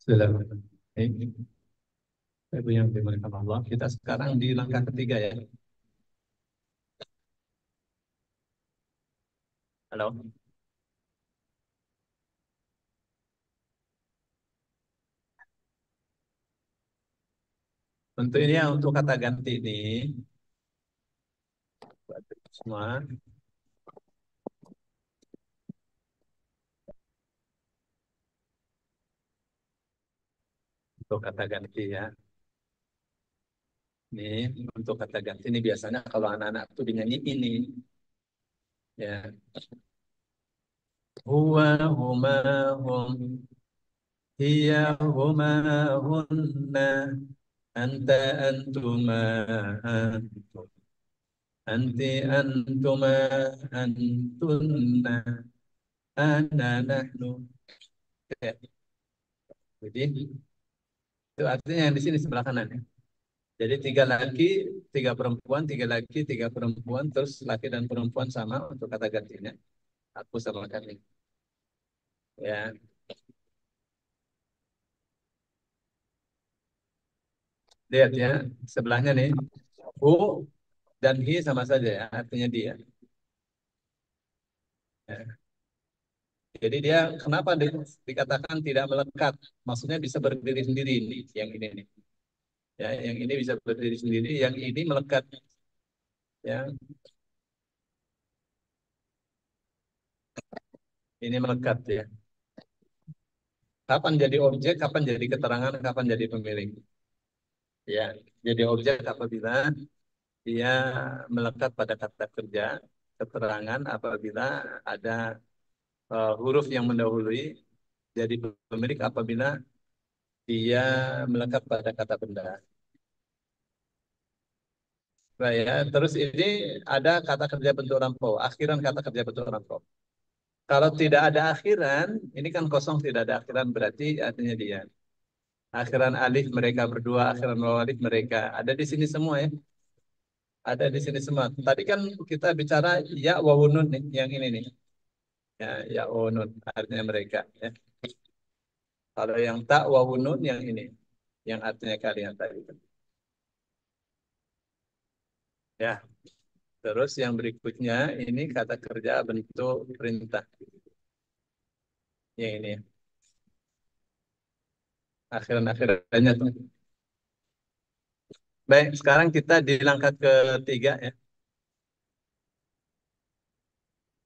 Bismillahirrahmanirrahim. Ibu yang dimuliakan Allah, kita sekarang di langkah ketiga ya. Halo. Untuk ini ya, untuk kata ganti ini, buat semua, untuk kata ganti ya. Ini untuk kata ganti ini biasanya kalau anak-anak tuh dinyanyiin ini ya. Huwa huma hum hiya huma hunna anta antuma antum anti antuma antunna ana nahnu. Ya. Jadi itu artinya yang di sini sebelah kanan ya. Jadi tiga laki, tiga perempuan, tiga laki, tiga perempuan, terus laki dan perempuan sama untuk kata gantinya. Aku sama kami. Ya, lihat ya sebelahnya nih. Hu dan hi sama saja ya, artinya dia. Ya. Jadi dia kenapa dikatakan tidak melekat? Maksudnya bisa berdiri sendiri ini, yang ini nih. Ya, yang ini bisa berdiri sendiri, yang ini melekat. Ya, ini melekat ya. Kapan jadi objek, kapan jadi keterangan, kapan jadi pemilik. Ya, jadi objek apabila dia melekat pada kata kerja, keterangan apabila ada huruf yang mendahului, jadi pemilik apabila dia melekat pada kata benda. Nah, ya, terus ini ada kata kerja bentuk lampau, akhiran kata kerja bentuk lampau. Kalau tidak ada akhiran, ini kan kosong tidak ada akhiran berarti artinya dia. Akhiran alif mereka berdua, akhiran waw alif mereka ada di sini semua ya. Ada di sini semua. Tadi kan kita bicara ya wawunun nih, yang ini nih. Ya, ya wawunun artinya mereka. Ya. Kalau yang tak wawunun yang ini, yang artinya kalian tadi. Ya, terus yang berikutnya ini kata kerja bentuk perintah. Yang ini, akhiran-akhirannya tuh. Baik, sekarang kita di langkah ketiga ya.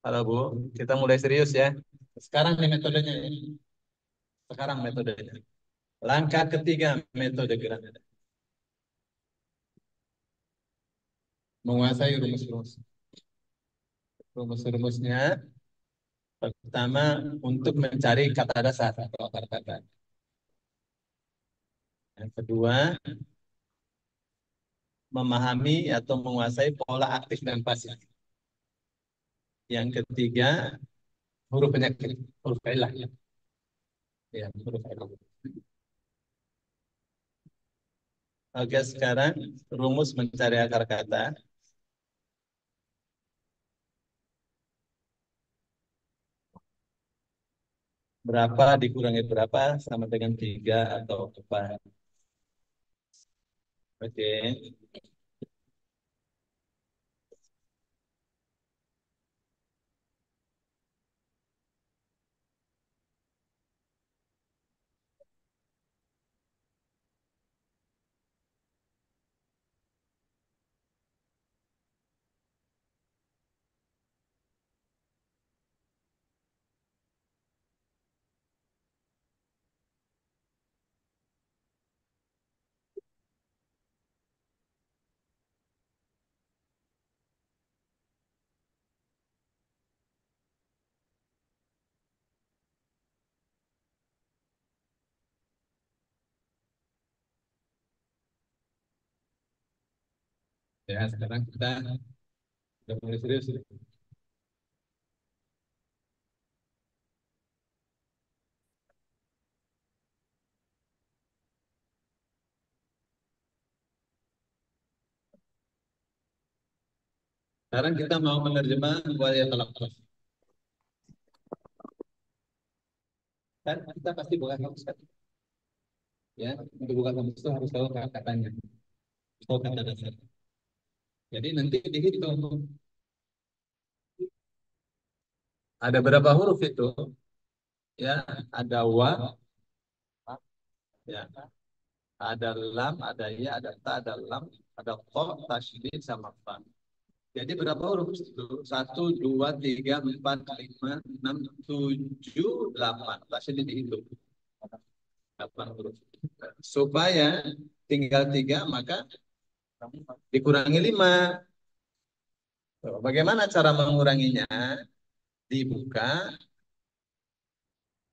Halo Bu, kita mulai serius ya. Sekarang nih metodenya. Ya. Sekarang metodenya. Langkah ketiga metode gerak. Menguasai rumus-rumus. Rumus-rumusnya pertama untuk mencari kata dasar atau akar kata. Yang kedua, memahami atau menguasai pola aktif dan pasif. Yang ketiga, huruf penyakit, huruf ilah ya. Ya, huruf ilah. Oke, sekarang rumus mencari akar kata. Berapa dikurangi berapa sama dengan 3 atau 4. Oke. Ya, sekarang kita udah mulai serius. Sekarang kita mau menerjemah wal talaqus. Kan kita pasti bukan kamus kan? Ya, untuk buka kamus itu harus tahu katanya, tahu kata dasar. Jadi nanti dihitung ada berapa huruf itu, ya, ada wa, ya, ada lam, ada ya, ada ta, ada lam, ada to, tasydid sama fa. Jadi berapa huruf itu? Satu, dua, tiga, empat, lima, enam, tujuh, delapan. Tasydid dihitung. Delapan huruf. Supaya tinggal tiga, maka dikurangi lima. Bagaimana cara menguranginya? Dibuka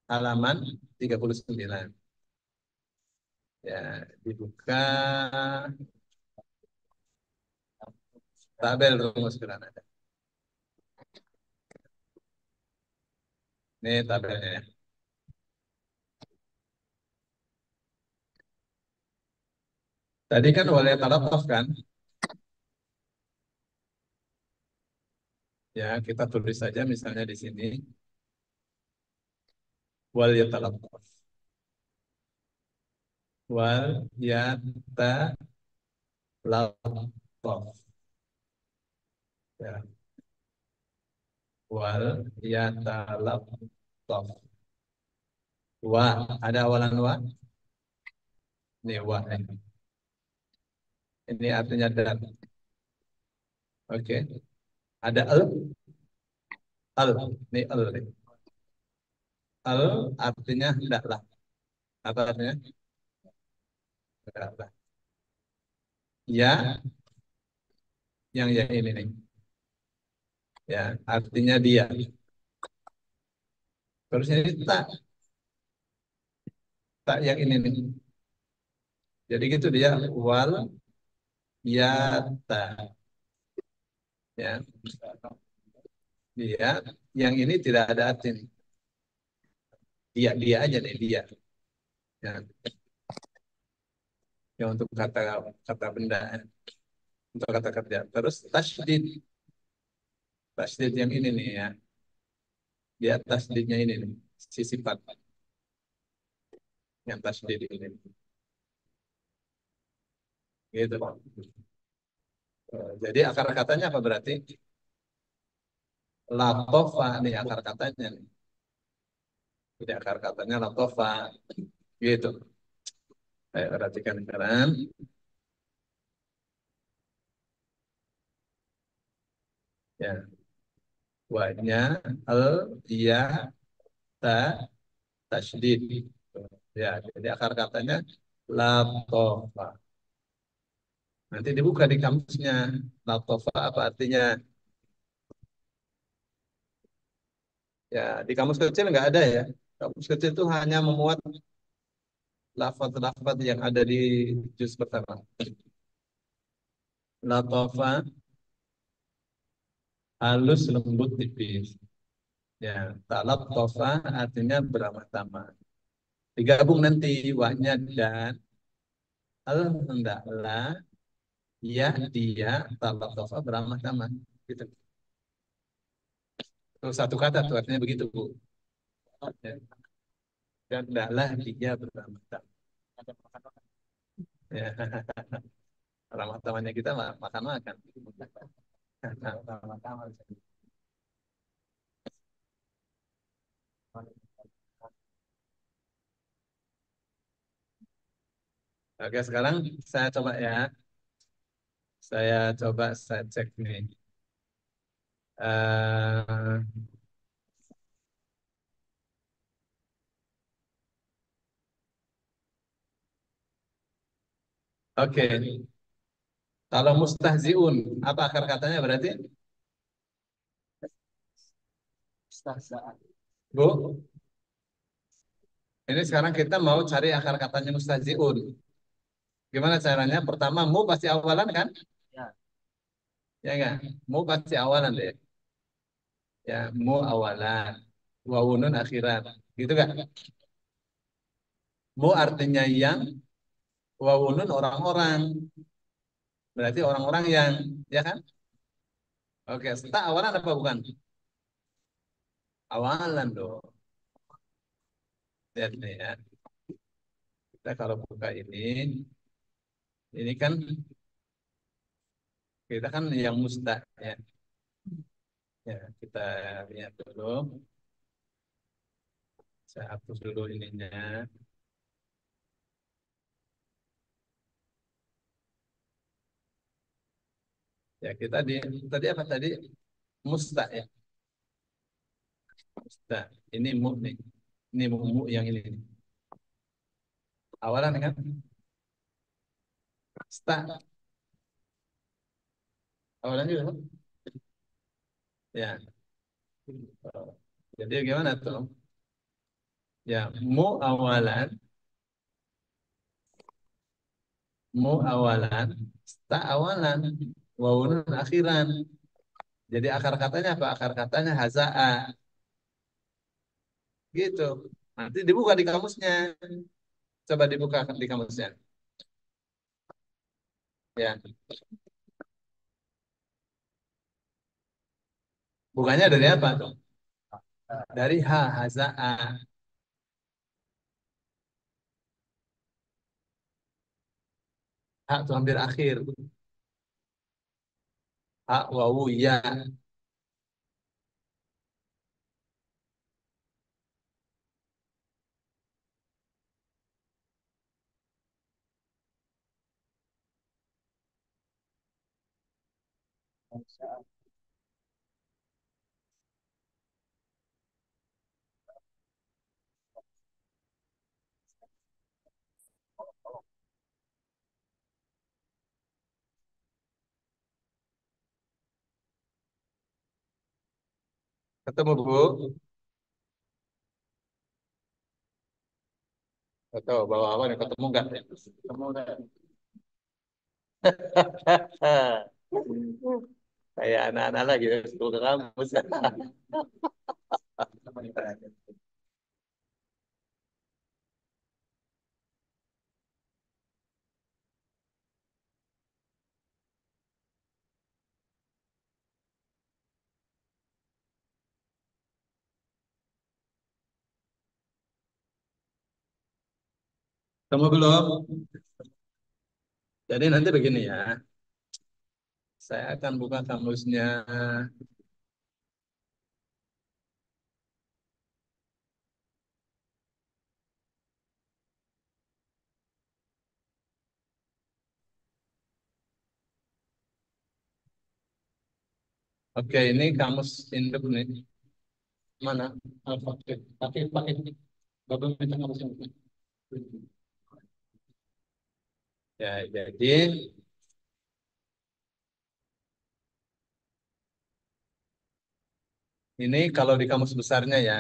halaman 39. Ya, dibuka tabel rumus granada. Ini tabelnya ya. Tadi kan wal yatalattaf kan? Ya, kita tulis saja misalnya di sini wal yatalattaf. Wal yatalattaf. Ya, wal yatalattaf. Wa, ada awalan wa? Ini wa. Ini artinya dan. Oke. Ada al. Ini al. Al artinya hendaklah. Apa artinya? Hendaklah. Ya, yang ya ini nih. Ya, artinya dia. Terus ini tak, tak yang ini nih. Jadi gitu dia wal yata. Ya, dia yang ini tidak ada arti nih. Dia aja nih dia. Ya, yang untuk kata kata benda, untuk kata kerja. Terus tasdid, tasdid yang ini nih ya. Dia tasdidnya ini nih, si sifat yang tasdid ini. Gitu. Jadi akar katanya apa berarti? Latofa nih akar katanya nih. Jadi akar katanya latofa. Gitu. Saya perhatikan sekarang. Ya, wanya al ya ta tasdid. Ya, jadi akar katanya latofa. Nanti dibuka di kamusnya. Latofa apa artinya? Ya, di kamus kecil nggak ada ya. Kamus kecil itu hanya memuat lafaz-lafaz yang ada di juz pertama. Latofa, halus, lembut, tipis. Ya, talab tofa artinya beramah tamah. Digabung nanti wahnya dan al hendaklah ya dia talab tofa beramah tamah. Gitu. Terus satu kata tuh artinya begitu Bu. Ya. Dan hendaklah dia beramah tamah. Ya. Ramah tamahnya kita makan makan. Oke, sekarang saya coba ya. Saya cek nih. Eh, Oke, kalau mustahziun, apa akar katanya berarti? Bu, ini sekarang kita mau cari akar katanya mustahziun. Gimana caranya? Pertama, mu pasti awalan kan? Ya enggak? Mu pasti awalan deh. Ya, mu awalan. Wawunun akhiran. Gitu kan? Mu artinya yang, wawunun orang-orang. Berarti orang-orang yang, ya kan? Oke, sta awalan apa bukan? Awalan dong. Lihat nih ya. Kita Kita kalau buka ini kan kita kan yang musta ya. Ya, kita lihat dulu. Saya hapus dulu ininya. Ya, kita tadi apa tadi? Musta ya. Musta. Ini mu nih. Ini mu yang ini nih. Awalan kan sta. Awalan juga kan? Ya. Jadi gimana tuh? Ya, mu awalan, sta awalan, wawun akhiran. Jadi akar katanya apa? Akar katanya haza'a. Gitu. Nanti dibuka di kamusnya. Coba dibuka di kamusnya. Ya. Bukannya dari apa tuh? Dari haza'a. Ha itu hampir akhir. Ha wawu ya. Ketemu Bu? Atau bawa apa nih? Ketemu enggak? Ketemu enggak? Kayak anak-anak lagi sekolah ke kampus. Kamu belum? Jadi nanti begini ya. Saya akan buka kamusnya. Oke, ini kamus induk nih. Mana? Alfabet. Pakai Bapak minta kamus yang mana? Ya, jadi ini kalau di kamus besarnya ya,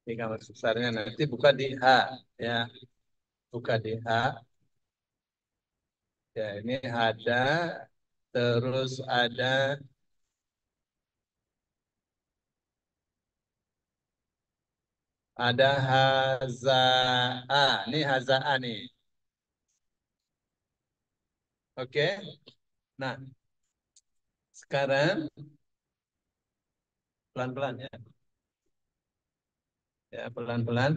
di kamus besarnya nanti buka di H ya, buka di H. Ya, ini ada, terus ada hazaa. Ini hazaa nih. Oke. Nah, sekarang pelan-pelan ya. Ya, pelan-pelan.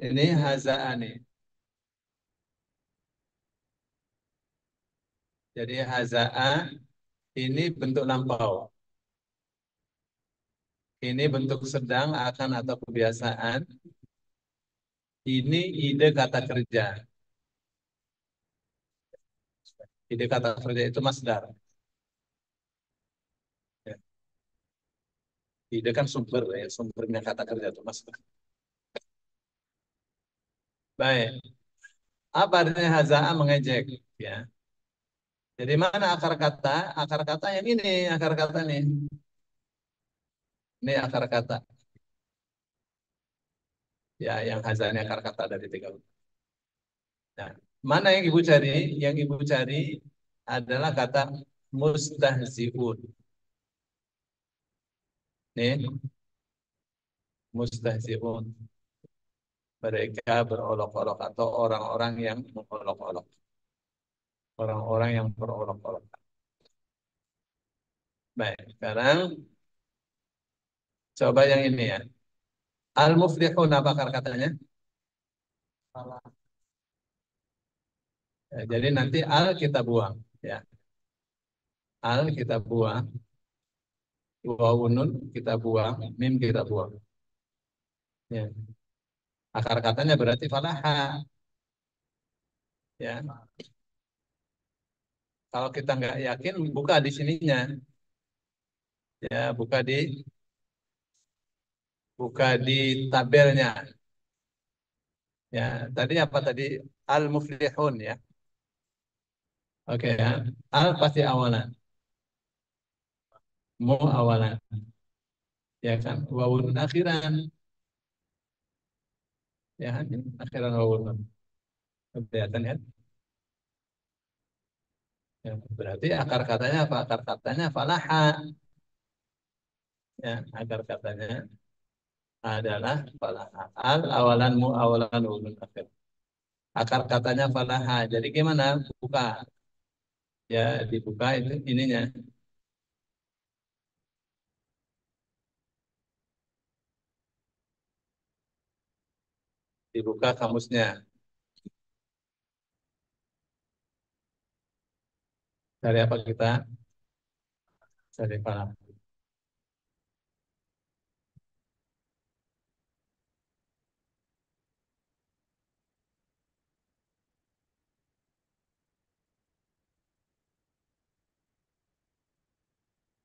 Ini hazaa nih. Jadi hazaa ini bentuk lampau. Ini bentuk sedang, akan atau kebiasaan. Ini ide kata kerja. Ide kata kerja itu masdar. Ya. Ide kan sumber ya, sumbernya kata kerja itu masdar. Baik. Apa artinya hazaa mengejek? Ya. Jadi mana akar kata? Akar kata yang ini, akar kata nih. Ini akar kata. Ya, yang hazanya akar kata dari tiga. Nah, mana yang ibu cari? Yang ibu cari adalah kata mustahziun. Nih, mustahziun. Mereka berolok-olok atau orang-orang yang mengolok-olok. Orang-orang yang berolok-olok. Baik, sekarang coba yang ini ya. Al-muflihun apa akar katanya? Ya, jadi nanti al kita buang, ya. Al kita buang, wawu nun kita buang, mim kita buang. Ya. Akar katanya berarti falaha, ya. Kalau kita nggak yakin, buka di sininya, ya. Buka di tabelnya, ya. Tadi apa tadi? Al muflihun, ya. Oke, ya. Al pasti awalan, mu awalan, ya kan? Wawun akhiran, ya kan? Akhiran wawun. Kelihatan ya? Ya, berarti akar katanya apa? Akar katanya falaha. Ya, akar katanya adalah falaha. Al awalan mu awalan ulun akhir. Akar katanya falaha. Jadi gimana? Buka. Ya, dibuka itu ininya. Dibuka kamusnya. Dari apa kita? Dari falaha.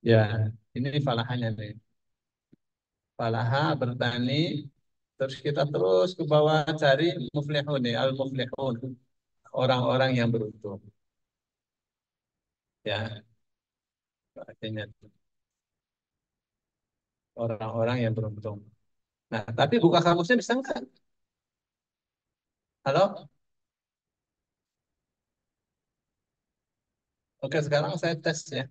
Ya, ini falahanya nih. Falaha bertani. Terus kita terus ke bawah cari muflihun nih. Al muflihun. Orang-orang yang beruntung. Ya, artinya orang-orang yang beruntung. Nah, tapi buka kamusnya bisa nggak? Halo? Oke, sekarang saya tes ya.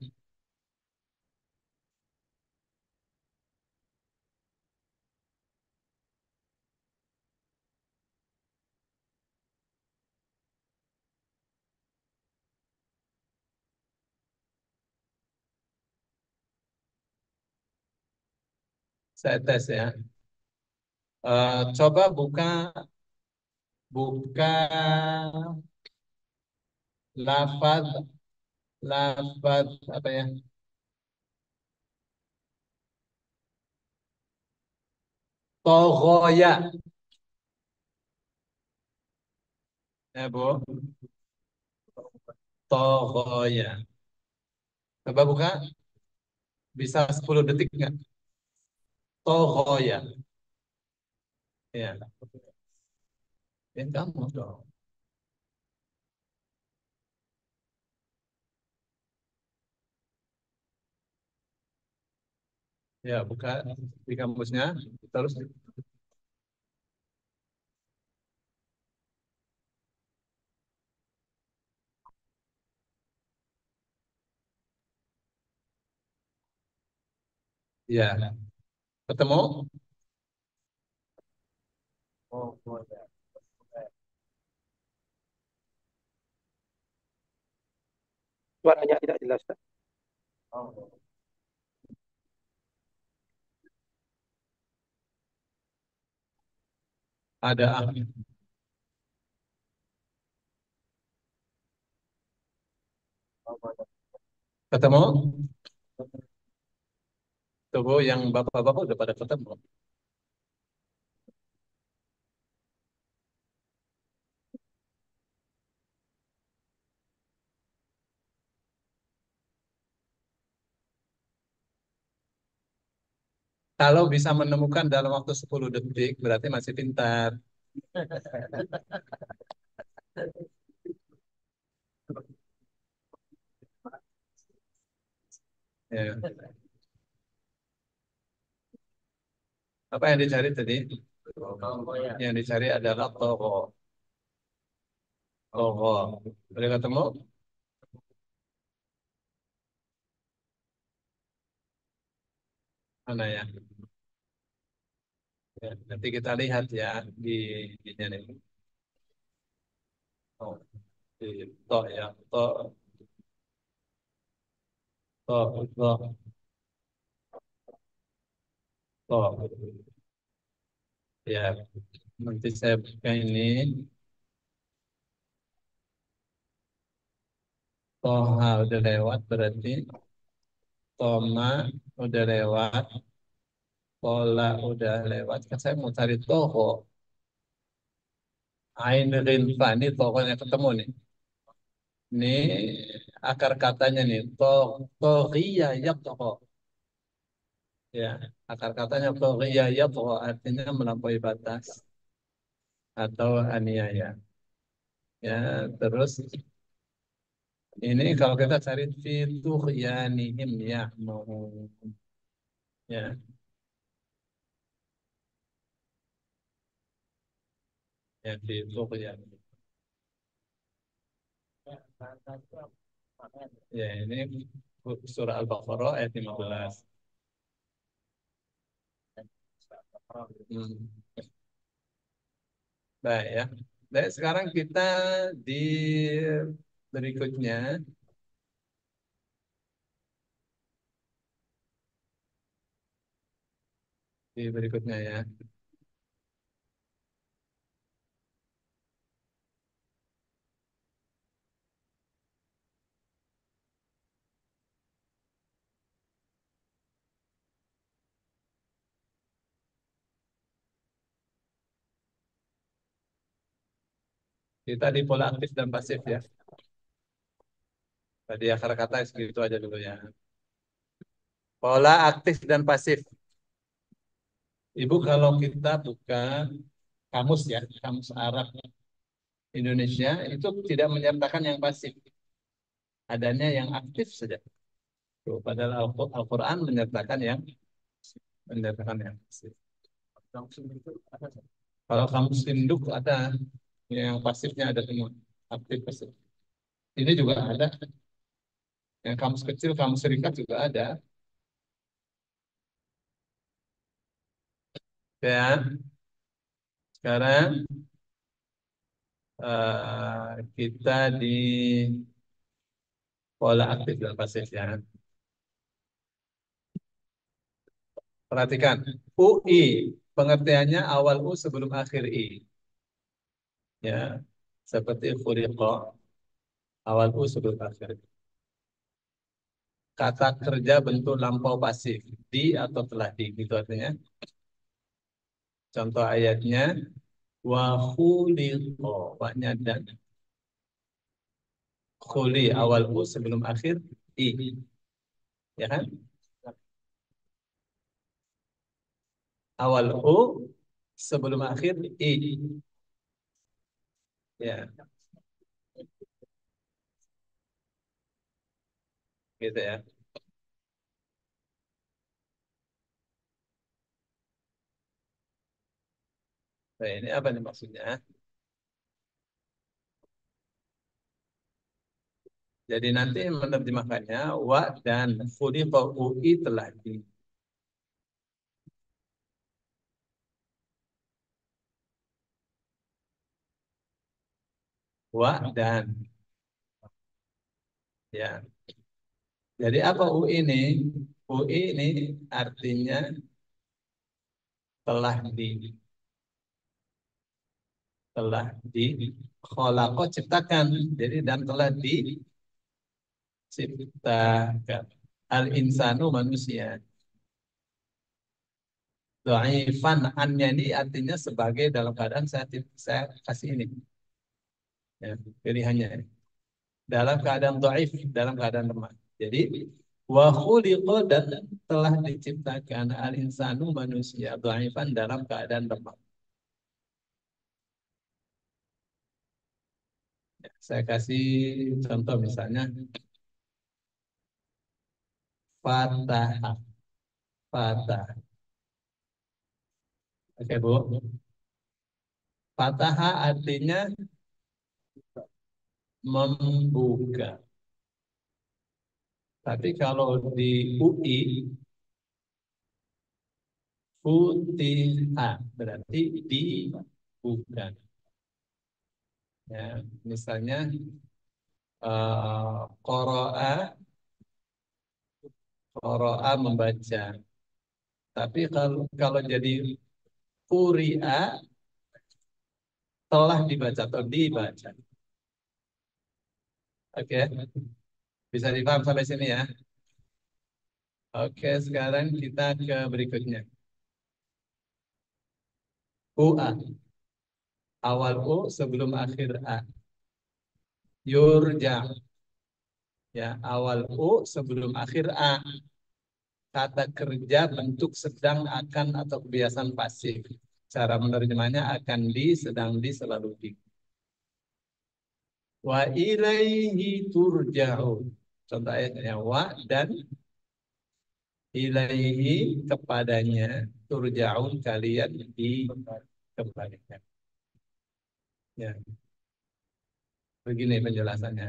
Saya tes ya. Coba buka lafaz lafaz apa ya? Togoya, ya Bu. Togoya. Coba buka, bisa 10 detik nggak? Togoya. Ya, ya kamu dong. Ya, buka di kampusnya. Terus, ya, ketemu. Oh, Suaranya tidak jelas, Pak. ada angin. Ketemu. Tunggu yang bapak-bapak udah pada ketemu. Kalau bisa menemukan dalam waktu 10 detik, berarti masih pintar. Ya. Apa yang dicari tadi? Yang dicari adalah toko. Toko. Udah ketemu? Mana ya? Ya, nanti kita lihat ya di ini. Oh, di to ya, to. Ya. Nanti saya buka ini. Toha udah lewat berarti. Toma udah lewat. Pola udah lewat. Kan saya mau cari toho. Ain rin fa. Ini tokonya ketemu nih. Ini akar katanya nih. Tohiya yak toho. Ya, akar katanya tohiya yak toho. Artinya melampaui batas atau aniaya. Ya, terus ini kalau kita cari fitur yanihim ya mau ya ya fitur ya. Ya ini surah Al-Baqarah ayat 15. Hmm. Baik ya. Baik, sekarang kita di berikutnya, di berikutnya ya. Kita di pola aktif dan pasif ya. Tadi akar kata segitu aja dulu ya. Pola aktif dan pasif. Ibu kalau kita buka kamus ya, kamus Arab Indonesia itu tidak menyertakan yang pasif, adanya yang aktif saja. Tuh, padahal Al-Quran menyertakan yang pasif. Kalau kamus induk ada yang pasifnya ada semua, aktif pasif. Ini juga ada, yang kamus kecil, kamus ringkas juga ada. Ya, sekarang kita di pola aktif dan pasif ya. Perhatikan, UI pengertiannya awal U sebelum akhir I. Ya, seperti khuliqa awal U sebelum akhir. Kata kerja bentuk lampau pasif di atau telah di gitu artinya. Contoh ayatnya wa khuliqa banyak dan khuli awal U sebelum akhir I, ya kan? Awal U sebelum akhir I, ya gitu ya. Nah, ini apa nih maksudnya? Jadi nanti menerjemahkannya wa dan khuliqa UI telah di. Wa dan ya. Jadi apa UI ini? UI ini artinya telah di, telah di khalaqa ciptakan. Jadi dan telah diciptakan. Al insanu manusia. Dhaifan annya ini artinya sebagai dalam keadaan saya kasih ini. Ya, pilihannya. Dalam keadaan dhaif, dalam keadaan lemah. Jadi wa khuliqa dan telah diciptakan al insanu manusia dhaifan dalam keadaan lemah. Ya, saya kasih contoh misalnya fatah, fatah. Oke Bu. Fatah artinya membuka. Tapi kalau di UI futiha berarti dibuka. Ya, misalnya qara'a, qara'a membaca. Tapi kalau jadi quri'a telah dibaca atau dibaca. Oke, bisa dipaham sampai sini ya. Oke, sekarang kita ke berikutnya. UA. Awal U sebelum akhir A. Yurja. Ya, awal U sebelum akhir A. Kata kerja bentuk sedang, akan, atau kebiasaan pasif. Cara menerjemahnya akan di, sedang di, selalu di. Wa ilaihi turja'un. Contoh ayatnya wa dan ilaihi, kepadanya, turja'un, kalian dikembalikan. Ya, begini penjelasannya.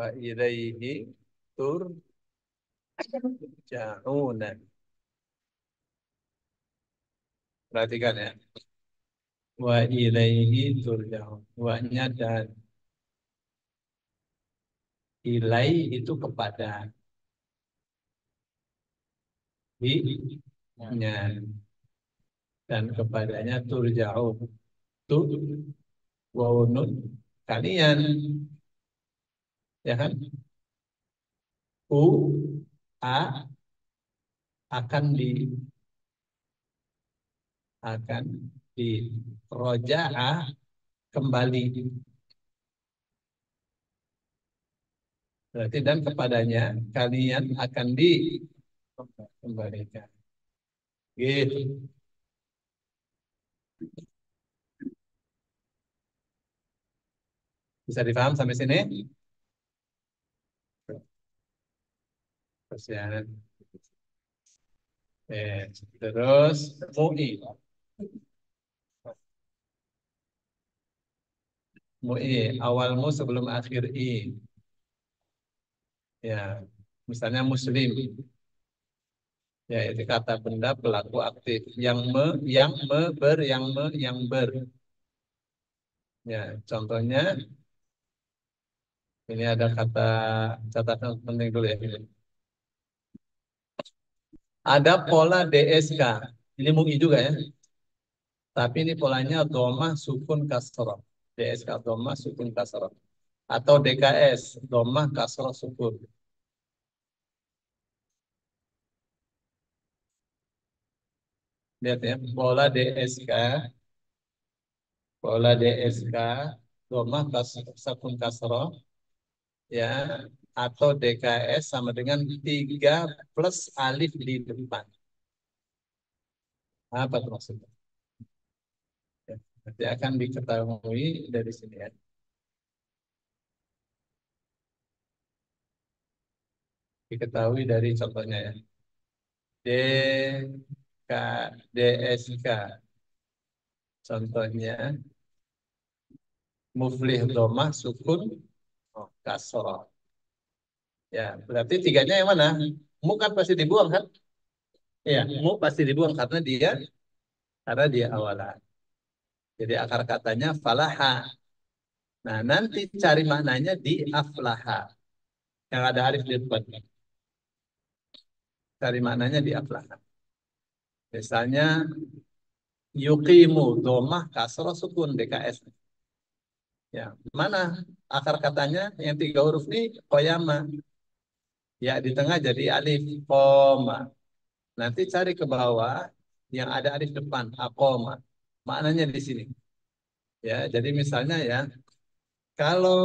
Wa ilaihi turja'un. Perhatikan ya. Wa ilaihi turja'un. Wa-nya dan ilai itu kepada. Nya dan kepadanya turja'un. Tu waunun kalian, ya kan? U A akan akan di rojaah kembali. Berarti dan kepadanya kalian akan dikembalikan. Gitu. Bisa dipaham sampai sini? Terus ya. Terus MUI. MUI awalmu sebelum akhir I. Ya, misalnya muslim. Ya, itu kata benda pelaku aktif. Yang ber. Ya, contohnya ini ada kata catatan penting dulu ya. Ada pola DSK. Ini MUI juga ya. Tapi ini polanya domah sukun kasroh. DSK domah sukun kasroh. Atau DKS domah kasroh sukun. Lihat ya, pola DSK domah sukun kasroh ya, atau DKS sama dengan 3 plus alif di depan. Apa tuh maksudnya? Ya, nanti akan diketahui dari sini ya. Diketahui dari contohnya ya. D, K, DSK. Contohnya muflih domah sukun kasroh. Ya, berarti tiganya yang mana? Mu kan pasti dibuang kan? Iya, mu pasti dibuang karena dia awalan. Jadi akar katanya falaha. Nah, nanti cari maknanya di aflaha. Yang ada alif di depan. Cari maknanya di aflaha. Misalnya yuqimu domah kasroh sukun DKS. Ya, mana akar katanya yang 3 huruf ini koyama. Ya, di tengah jadi alif koma. Nanti cari ke bawah yang ada alif depan akoma. Maknanya di sini. Ya, jadi misalnya ya, kalau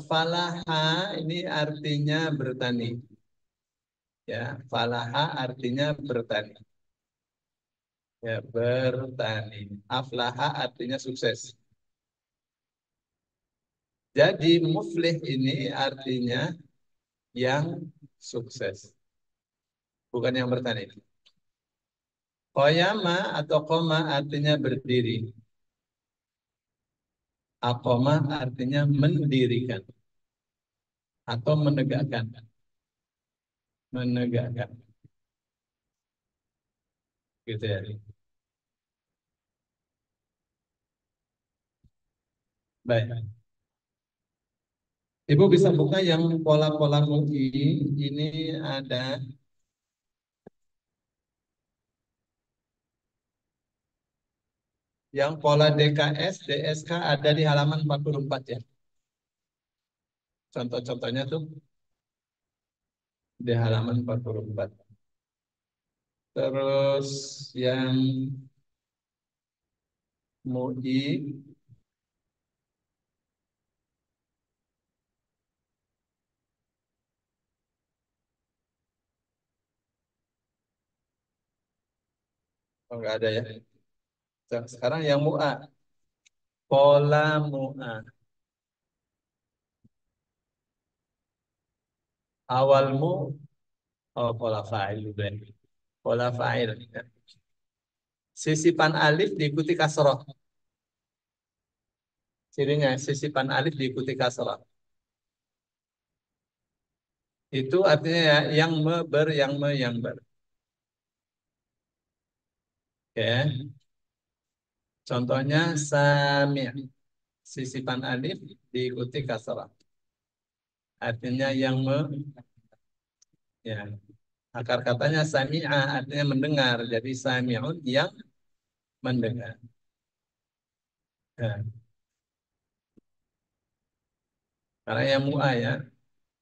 falaha ini artinya bertani. Ya, falaha artinya bertani. Ya, bertani. Aflaha artinya sukses. Jadi muflih ini artinya yang sukses, bukan yang bertani. Koyama atau koma artinya berdiri. Akoma artinya mendirikan atau menegakkan. Menegakkan. gitu ya. Baik. Ibu bisa buka yang pola-pola MUI ini ada yang pola DKS, DSK ada di halaman 44 ya. Contoh-contohnya tuh di halaman 44. Terus yang MUI, oh enggak ada ya. Sekarang yang MUA, pola MUA. Awalmu, oh pola fa'il juga ini. Pola fa'il. Sisipan alif diikuti kasroh. Cirinya sisipan alif diikuti kasroh. Itu artinya ya, yang me, ber, yang me, yang ber. Oke. Contohnya sami'. Sisipan alif diikuti kasroh. Artinya yang me, ya. Akar katanya sami'a artinya mendengar. Jadi sami'un yang mendengar. Ya. Karena yang mu'a ya.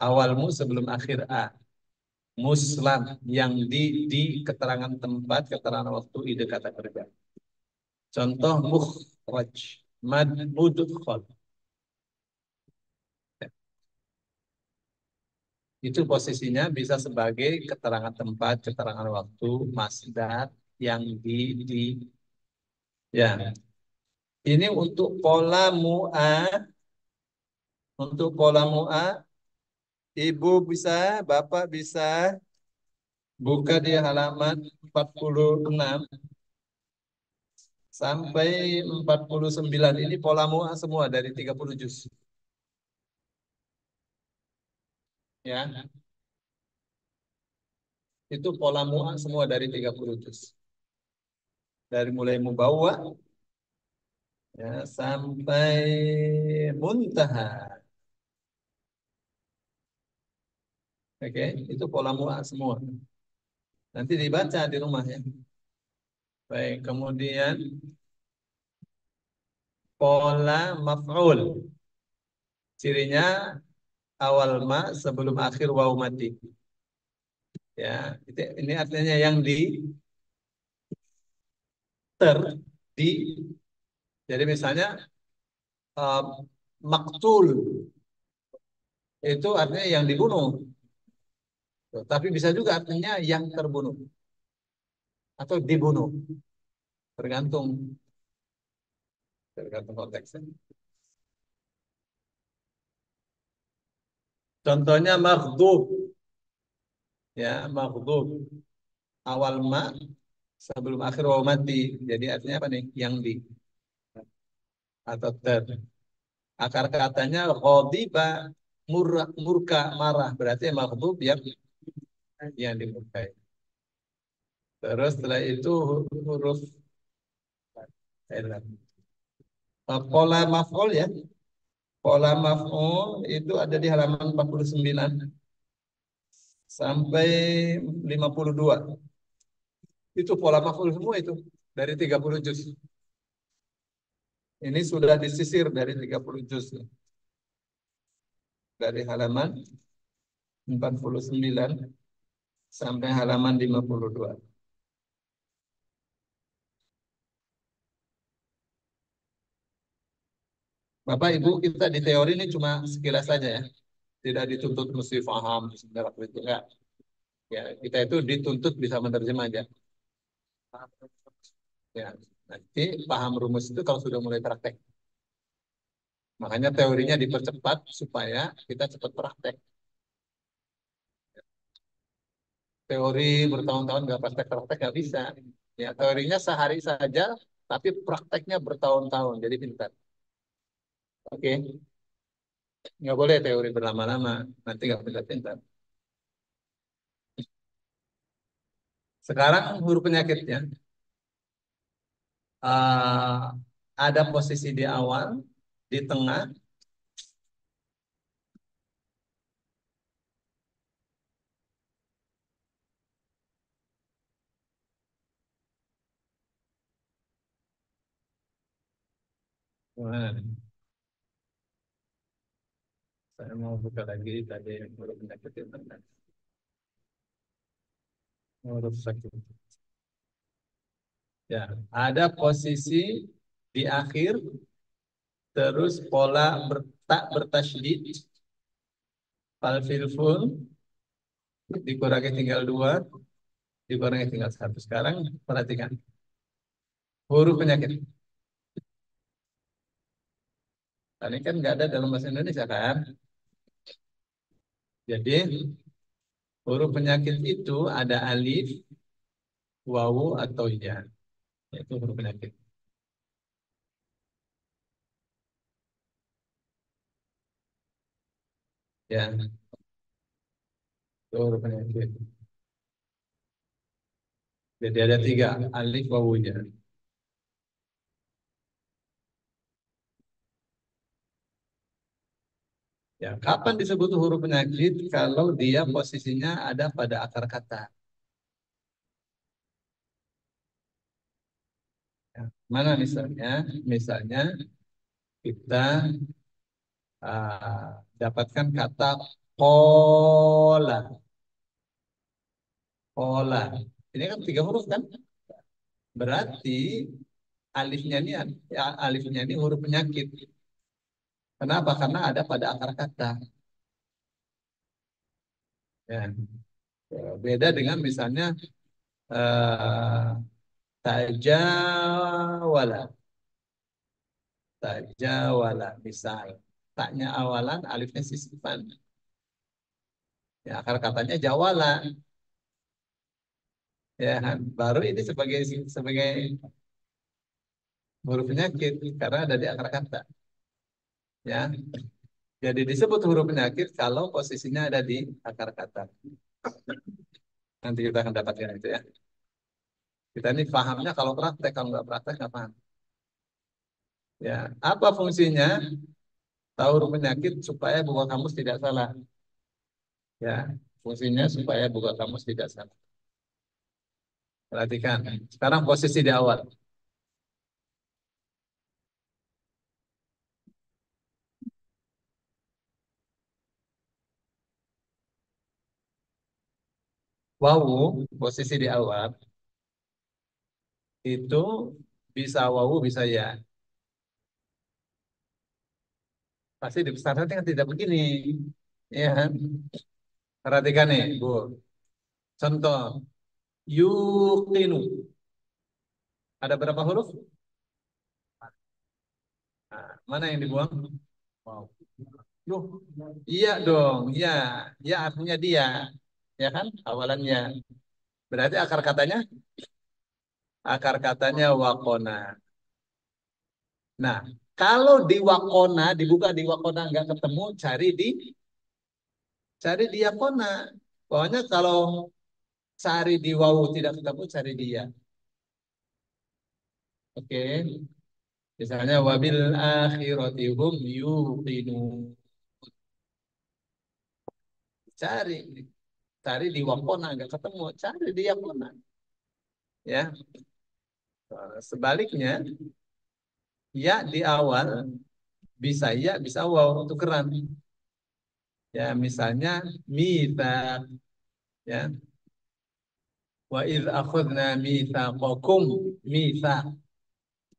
Awalmu sebelum akhir A. Muslam yang di keterangan tempat, keterangan waktu, ide kata kerja. Contoh mukhraj, mad mudkhal. Itu posisinya bisa sebagai keterangan tempat, keterangan waktu, masdar yang di ya. Ini untuk pola mu'a, untuk pola mu'a, ibu bisa, bapak bisa buka di halaman 46 sampai 49. Ini pola mu'a semua dari 30 juz. Ya, itu pola mu'a semua dari 30 juz. Dari mulai mubawa ya, sampai muntaha. Oke, itu pola mu'a semua. Nanti dibaca di rumah ya. Baik, kemudian pola maf'ul. Cirinya awal ma sebelum akhir waw mati. Ya, ini artinya yang di ter di. Jadi misalnya maktul itu artinya yang dibunuh. Tapi bisa juga artinya yang terbunuh atau dibunuh. Tergantung tergantung konteksnya. Contohnya maghdub ya, maghdub. Awal ma sebelum akhir waw mati. Jadi artinya apa nih? Yang di atau ter. Akar katanya ghadiba murka marah berarti maghdub yang dimurkai. Terus setelah itu huruf pola maf'ul ya. Pola maf'ul itu ada di halaman 49 sampai 52. Itu pola maf'ul semua itu dari 30 juz. Ini sudah disisir dari 30 juz. Dari halaman 49 sampai halaman 52. Bapak Ibu kita di teori ini cuma sekilas saja ya. Tidak dituntut mesti paham sebenarnya itu enggak. Ya, kita itu dituntut bisa menerjemah aja. Ya, nanti paham rumus itu kalau sudah mulai praktek. Makanya teorinya dipercepat supaya kita cepat praktek. Teori bertahun-tahun nggak praktek-praktek nggak bisa. Ya, teorinya sehari saja, tapi prakteknya bertahun-tahun. Jadi pintar. Oke, nggak boleh teori berlama-lama. Nanti nggak pintar-pintar. Sekarang huruf penyakitnya. eh, ada posisi di awal, di tengah. Wah, saya mau buka lagi tadi huruf penyakit di tengah. Huruf sakit. Ya, ada posisi di akhir, terus pola tak bertasydid, falfilful, dikurangi tinggal dua, dikurangi tinggal satu. Sekarang perhatikan huruf penyakit. Ini kan nggak ada dalam bahasa Indonesia kan? Jadi huruf penyakit itu ada alif, wawu atau ya. Itu huruf penyakit. Ya, itu huruf penyakit. Jadi ada tiga alif wawunya. Ya, kapan disebut huruf penyakit? Kalau dia posisinya ada pada akar kata. Ya, mana misalnya? Misalnya kita dapatkan kata pola, pola. Ini kan tiga huruf kan? Berarti alifnya ini, ya, alifnya ini huruf penyakit. Kenapa? Karena ada pada akar kata. Ya. Beda dengan misalnya eh, tajawala, tajawala misal. Taknya awalan, alifnya sisipan. Ya, akar katanya jawala. Ya, kan? Baru ini sebagai sebagai huruf penyakit karena ada di akar kata. Ya, jadi disebut huruf penyakit kalau posisinya ada di akar kata. Nanti kita akan dapatkan itu ya. Kita ini pahamnya kalau praktek, kalau nggak praktek nggak paham. Ya, apa fungsinya? Tahu huruf penyakit supaya buka kamus tidak salah. Ya, fungsinya supaya buka kamus tidak salah. Perhatikan. Sekarang posisi di awal. Wawu, posisi di awal itu bisa wawu, bisa ya. Pasti di pesantren kan tidak begini. Ya, kan? Perhatikan nih, Bu. Contoh, yuqinu. Ada berapa huruf? Nah, mana yang dibuang? Wow. Loh, iya dong, iya. Iya artinya dia. Ya kan? Awalannya. Berarti akar katanya wakona. Nah, kalau di wakona, dibuka di wakona nggak ketemu, cari di yakona. Pokoknya kalau cari di wawu tidak ketemu, cari dia. Oke. Misalnya wabil akhirati hum yuqinun. Cari, cari di wakona nggak ketemu, cari di yakona. Ya, sebaliknya ya di awal bisa ya bisa waw tukeran. Ya, misalnya mita, ya, wa idz akhadna mitsaqakum, mitsaq.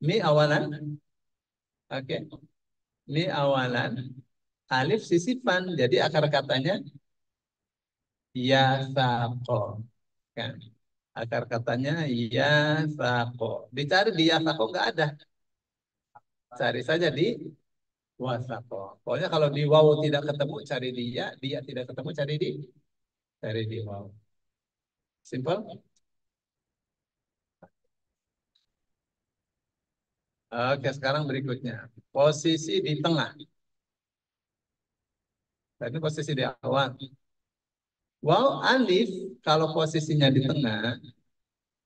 Mi awalan, oke. Mi awalan, alif sisipan. Jadi akar katanya ya saqo, kan. Akar katanya ya saqo. Dicari di ya saqo nggak ada. Cari saja di wasaqo. Pokoknya kalau di waw tidak ketemu cari dia tidak ketemu cari di waw. Simple? Oke, sekarang berikutnya. Posisi di tengah. Tadi posisi di awal. Wow, alif kalau posisinya di tengah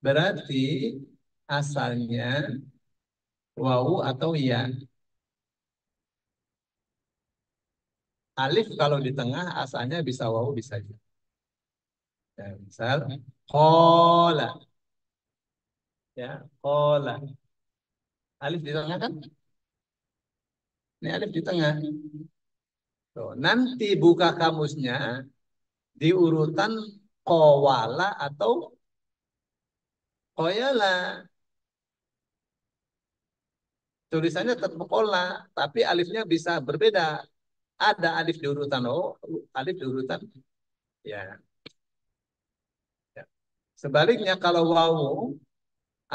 berarti asalnya wawu atau ya. Alif kalau di tengah asalnya bisa wawu bisa ya. Ya, misal kola ya kola. Alif di tengah kan? Ini alif di tengah. Tuh, nanti buka kamusnya di urutan kowala atau koyala. Tulisannya tetap kola, tapi alifnya bisa berbeda. Ada alif di urutan O, alif di urutan ya. Ya. Sebaliknya kalau wawu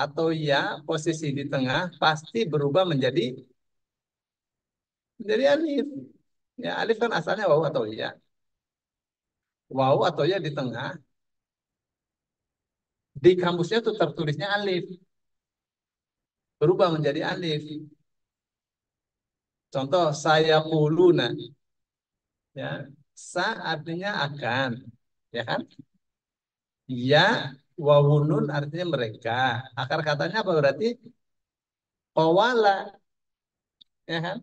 atau ya posisi di tengah pasti berubah menjadi alif. Ya, alif kan asalnya wawu atau ya. Wawu atau ya di tengah, di kamusnya tuh tertulisnya alif, berubah menjadi alif. Contoh saya kuluna, ya. Sa artinya akan, ya kan? Ya, wawunun artinya mereka. Akar katanya apa berarti? Kowala, ya kan?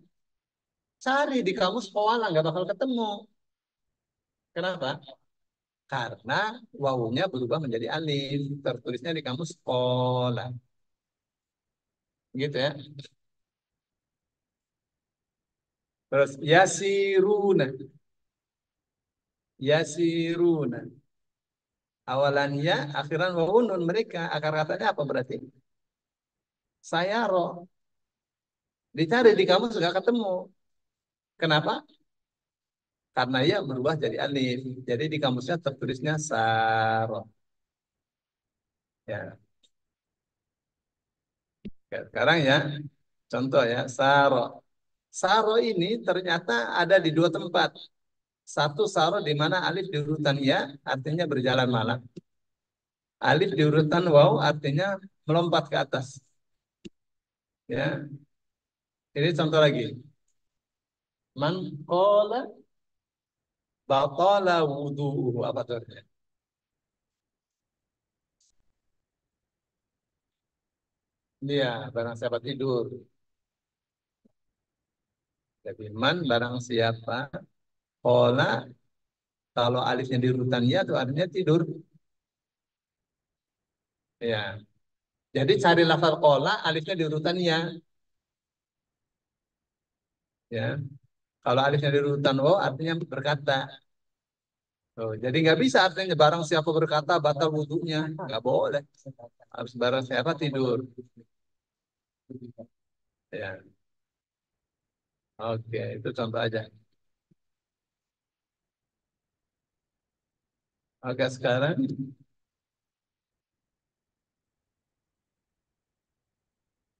Cari di kamus kowala nggak bakal ketemu. Kenapa? Karena wawunya berubah menjadi alif. Tertulisnya di kamus kola. Gitu ya. Terus yasiruna. Yasiruna. Awalannya, akhiran wawunun mereka. Akar katanya apa berarti? Saya roh. Dicari di kamus nggak ketemu. Kenapa? Karena ya berubah jadi alif. Jadi di kamusnya tertulisnya saro. Ya. Oke, sekarang ya, contoh ya, saro. Saro ini ternyata ada di dua tempat. Satu saro di mana alif di urutan ya, artinya berjalan malam. Alif di urutan waw, artinya melompat ke atas. Ya, ini contoh lagi. Man qala batala wudu'uhu. Apa tuh artinya? Dia barang siapa tidur. Jadi man barang siapa qala, kalau alifnya di urutan ya, itu artinya tidur. Ya. Jadi cari lafal qala, alifnya di urutan ya. Ya. Kalau alifnya di urutan waw, artinya berkata. Oh, jadi nggak bisa artinya barang siapa berkata batal wudhunya. Nggak boleh. Harus barang siapa tidur. Ya. Oke, itu contoh aja. Oke, sekarang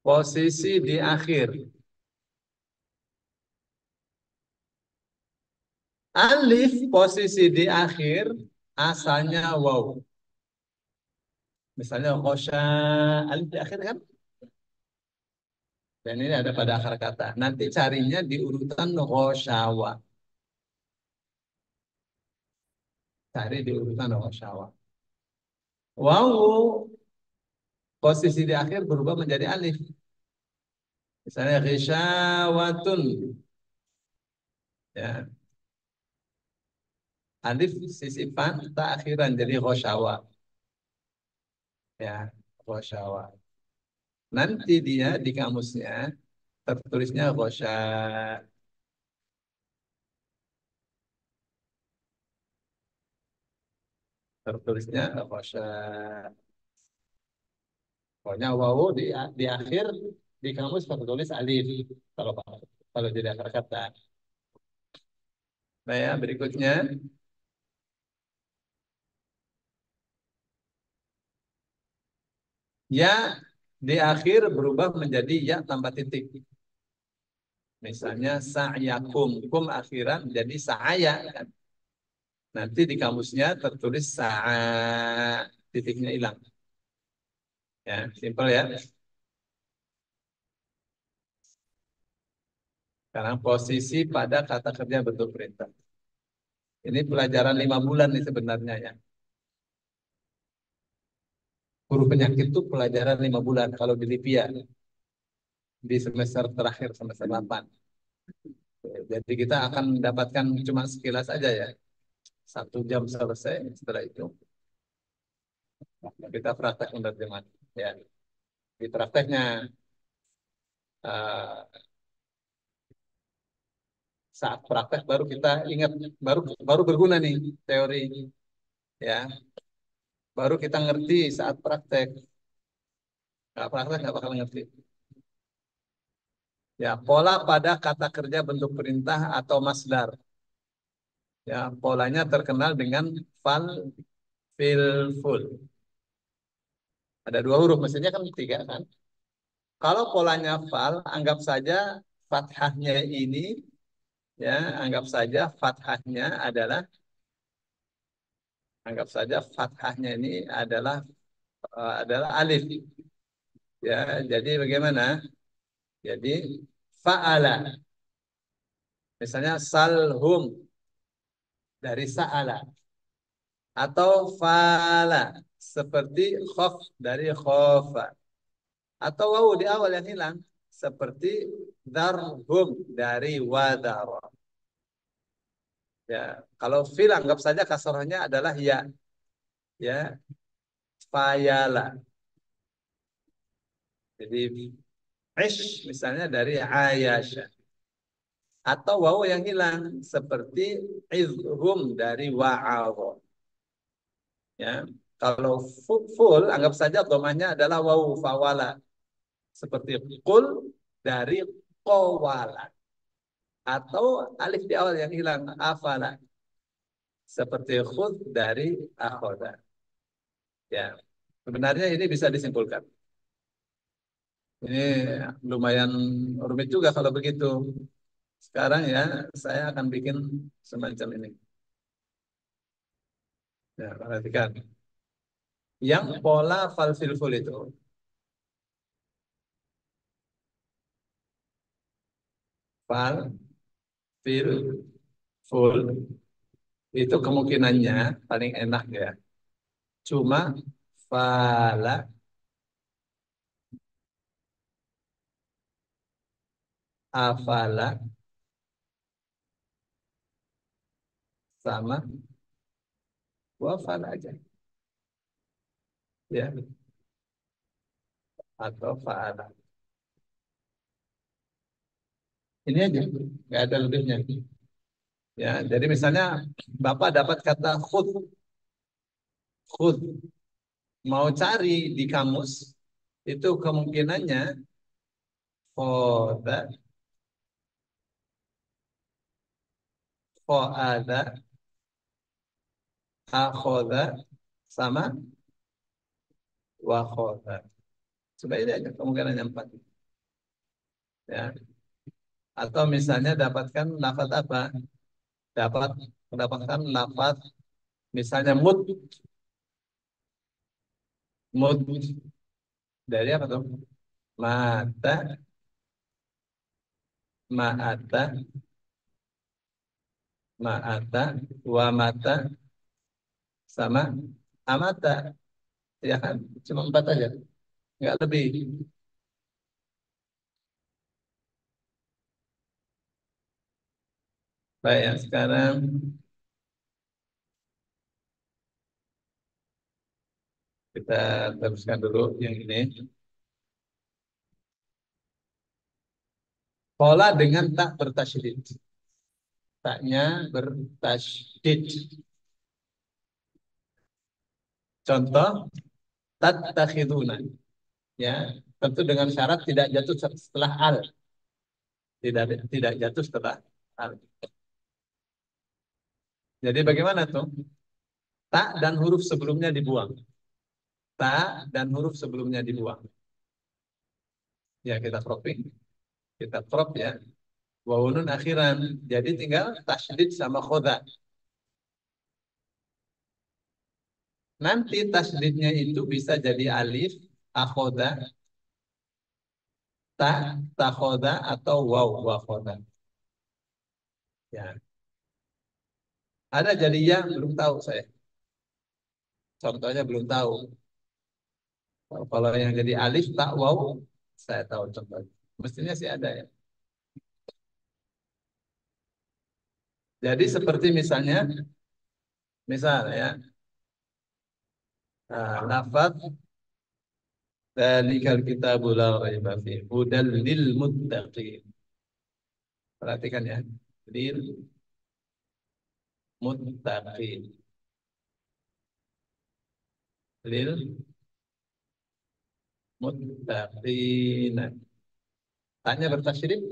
posisi di akhir. Alif posisi di akhir asalnya waw. Misalnya khosya, alif di akhir kan? Dan ini ada pada akar kata. Nanti carinya di urutan khosyawa. Cari di urutan khosyawa. Waw posisi di akhir berubah menjadi alif. Misalnya ghisyawatun. Ya, alif sisipan tak akhiran jadi khosyawa. Ya, khosyawa. Nanti dia di kamusnya tertulisnya khosya. Tertulisnya khosya. Pokoknya wawu di akhir di kamus tertulis alif. Kalau kalau jadi akar kata. Nah ya, berikutnya ya di akhir berubah menjadi ya tambah titik. Misalnya sa'yakum, kum akhiran jadi sa'aya kan. Nanti di kamusnya tertulis sa'a, titiknya hilang. Ya, simpel ya. Sekarang posisi pada kata kerja bentuk perintah. Ini pelajaran 5 bulan nih sebenarnya ya. Huruf penyakit itu pelajaran 5 bulan kalau di Lipia. di semester terakhir, semester 8. Jadi kita akan mendapatkan cuma sekilas aja ya. 1 jam selesai, setelah itu kita praktek penerjemahan. Ya, di prakteknya eh, saat praktek baru kita ingat, baru baru berguna nih teori, ya. Baru kita ngerti saat praktek. Nggak praktek nggak bakal ngerti. Ya, pola pada kata kerja bentuk perintah atau masdar. Ya, polanya terkenal dengan fal, fil, ful. Ada 2 huruf, mestinya kan 3 kan. Kalau polanya fal, anggap saja fathahnya ini, ya, anggap saja fathahnya adalah, anggap saja fathahnya ini adalah alif. Ya, jadi bagaimana? Jadi fa'ala. Misalnya salhum dari sa'ala, atau fala seperti khof dari khofa, atau wawu di awal yang hilang seperti darhum dari wadara. Ya, kalau fil anggap saja kasrohnya adalah ya, ya, fayala. Jadi ish misalnya dari ayasha, atau wawu yang hilang seperti izhum dari wa'adha. Ya, kalau full anggap saja domanya adalah wawu fawala seperti kul dari qawala, atau alif di awal yang hilang afala seperti khud dari akhoda. Ya, sebenarnya ini bisa disimpulkan. Ini lumayan rumit juga kalau begitu. Sekarang ya saya akan bikin semacam ini. Ya, perhatikan. Yang pola falsilful itu, fal, fil, full, itu kemungkinannya paling enak ya. Cuma fala, afala, sama wafala aja. Ya, atau fa'ala. Ini aja, nggak ada lebihnya. Ya, jadi misalnya Bapak dapat kata khud, khud, mau cari di kamus, itu kemungkinannya khoda, khoada, akhoda, sama wakhoda. Coba ini aja kemungkinannya 4. Ya. Atau misalnya dapatkan lafaz apa? Dapat mendapatkan lafaz misalnya mut, mut dari apa tuh? Mata, ma'ata, ma'ata, wa mata, sama amata. Ya kan? Cuma 4 aja. Nggak lebih. Baik, ya, sekarang kita teruskan dulu yang ini. Pola dengan tak bertasydid. Taknya bertasydid. Contoh, tattakhiduna. Ya, tentu dengan syarat tidak jatuh setelah al. Tidak jatuh setelah al. Jadi bagaimana tuh? Tak dan huruf sebelumnya dibuang. Tak dan huruf sebelumnya dibuang. Ya, kita cropping. Kita crop ya. Wawunun akhiran. Jadi tinggal tasydid sama khoda. Nanti tasydidnya itu bisa jadi alif, akhoda, ta, takhoda, atau waw, wakhoda. Ya. Ada jadi ya, belum tahu saya. Contohnya belum tahu. Kalau yang jadi alif, tak, waw, saya tahu contohnya. Mestinya sih ada ya. Jadi seperti misalnya, misal ya, lafaz dzalikal kitabu la raiba fihi hudal lil muttaqin. Perhatikan ya. Lil muttaqin. Lil muttaqin. Tanya bertasydid.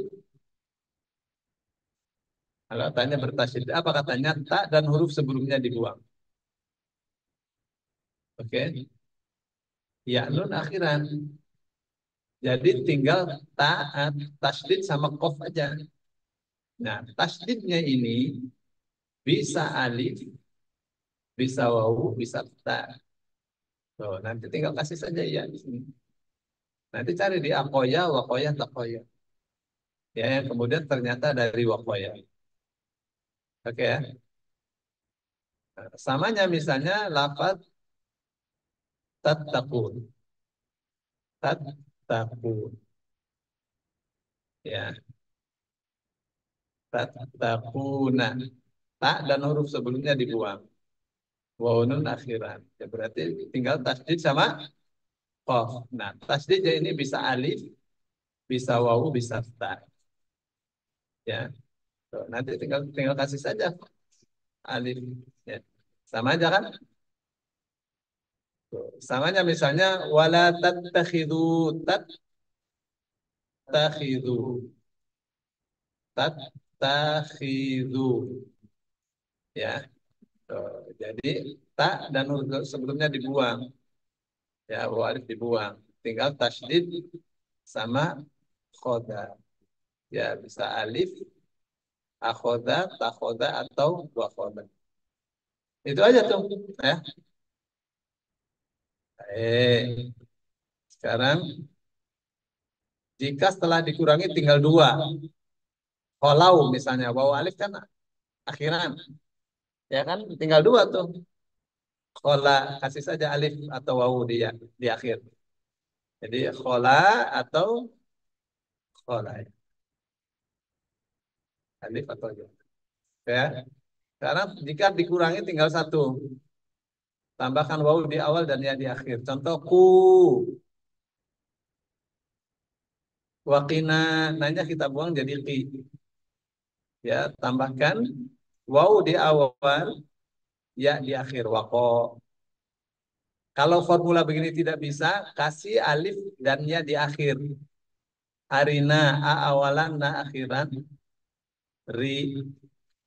Kalau tanya bertasydid, apa katanya? Tak dan huruf sebelumnya dibuang. Oke. Ya nun akhiran. Jadi tinggal taat, tasydid sama qaf aja. Nah, tasydidnya ini bisa alif, bisa wawu, bisa ta. Tuh, nanti tinggal kasih saja ya di sini. Nanti cari di akoya, wakoya, takoya. Ya, yang kemudian ternyata dari wakoya. Oke ya. Nah, samanya misalnya lafaz tattaqun. Tattaqun. Ya, tattaquna. Tak dan huruf sebelumnya dibuang. Waunun akhiran. Ya, berarti tinggal tasdid sama qaf. Nah, tasdidnya ini bisa alif, bisa wawu, bisa ta. Ya, tuh, nanti tinggal tinggal kasih saja alif. Ya. Sama aja kan? Tuh, samanya misalnya wala tattakhidhu tattakhidhu tattakhidhu. Ya. Tuh, jadi tak dan huruf sebelumnya dibuang. Ya, wawu alif dibuang. Tinggal tasdid sama khoda. Ya, bisa alif, akhoda, takhoda, atau wakhoda. Itu aja tuh. Ya. Sekarang jika setelah dikurangi tinggal dua. Kalau misalnya wawu alif kan akhiran. Ya kan tinggal dua tuh. Khola kasih saja alif atau wawu di akhir. Jadi khola atau khola. Alif atau ya. Ya. Sekarang jika dikurangi tinggal satu. Tambahkan wawu di awal dan ya di akhir. Contoh ku. Wakina. Nanya kita buang jadi ki. Ya, tambahkan wawu di awal, ya di akhir. Wako. Kalau formula begini tidak bisa, kasih alif dan ya di akhir. Arina, a awalan, na akhiran. Ri,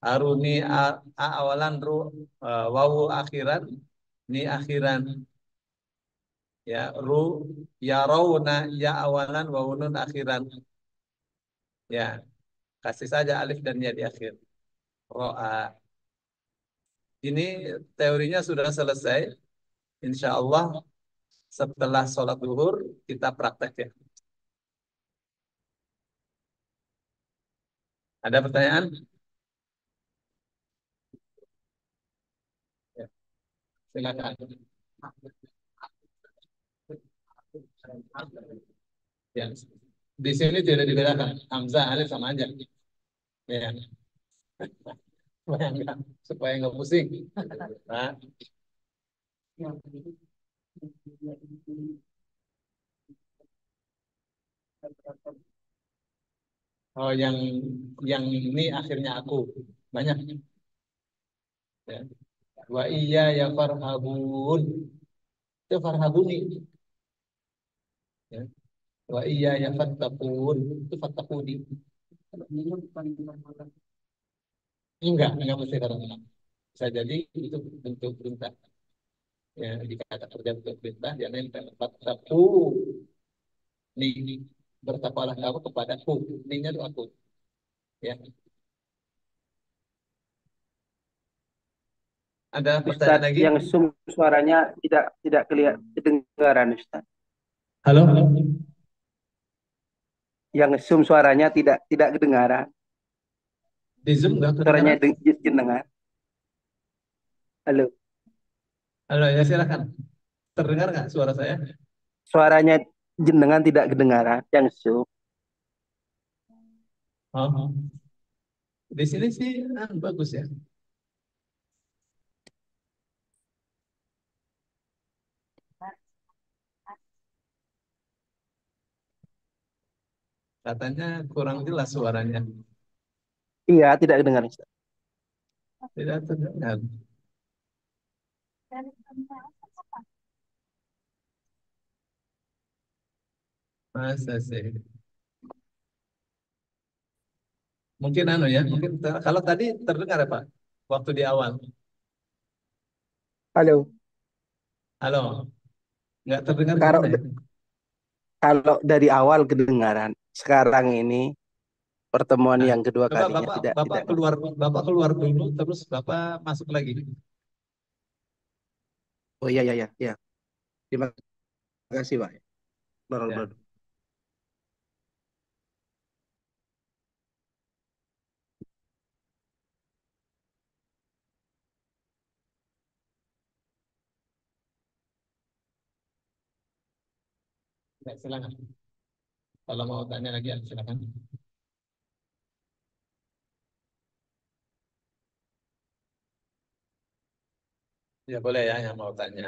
aruni, a awalan, ru, wawu akhiran, ni akhiran. Ya, ru, ya rauna, ya awalan, wawu nun akhiran. Ya, kasih saja alif dan ya di akhir. Ro'a. Ini teorinya sudah selesai. Insya Allah setelah sholat duhur kita praktek ya. Ada pertanyaan? Ya, silakan. Ya. Di sini tidak dibedakan. Hamzah, alif sama aja. Ya, supaya nggak pusing. Nah, oh yang ini akhirnya aku banyak. Ya. Wa iya ya farhabun. Itu farhabuni. Ya. Wa iya ya fattakun. Itu fattakuni. Enggak mesti kata menang. Bisa jadi itu bentuk perintah. Ya, jika kata kerja bentuk perintah, dia nempel. Fattaku. Nih, bertakwalah kamu kepadaku. Ininya itu aku. Ya. Ada pertanyaan Ustadz, lagi? yang suaranya tidak kelihatan kedengaran Ustadz. Halo? Yang suaranya tidak kedengaran. Di Zoom nggak Suaranya kedengaran? jenengan. Halo. Halo, ya silakan. Terdengar nggak suara saya? Suaranya jenengan tidak kedengaran. Yang Zoom. Oh, di sini sih bagus ya. Katanya kurang jelas suaranya. Iya, tidak dengar Ustaz. Tidak terdengar. Masa sih? Mungkin anu ya, mungkin kalau tadi terdengar ya Pak, waktu di awal. Halo. Halo, nggak terdengar Kalau gimana ya? kalau dari awal kedengaran, sekarang ini pertemuan Nah, yang kedua coba kalinya Bapak tidak Bapak tidak. keluar Bapak keluar dulu, terus Bapak masuk lagi. Oh iya iya iya. Iya. Terima kasih Pak. Keluar Ya, dulu. ya, silakan. Kalau mau tanya lagi, ya, silakan. Ya boleh ya, yang mau tanya.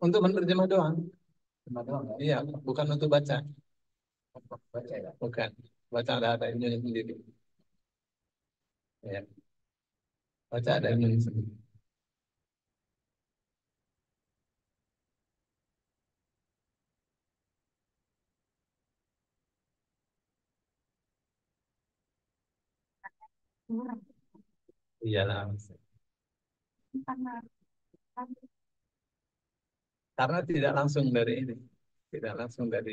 Untuk menerjemah doang. Menerjemah doang. Iya, bukan untuk baca. Baca ya? Bukan. Baca ada ilmunya sendiri. Ya, baca ada ilmunya sendiri. Iyalah. Karena tidak langsung dari ini. Tidak langsung dari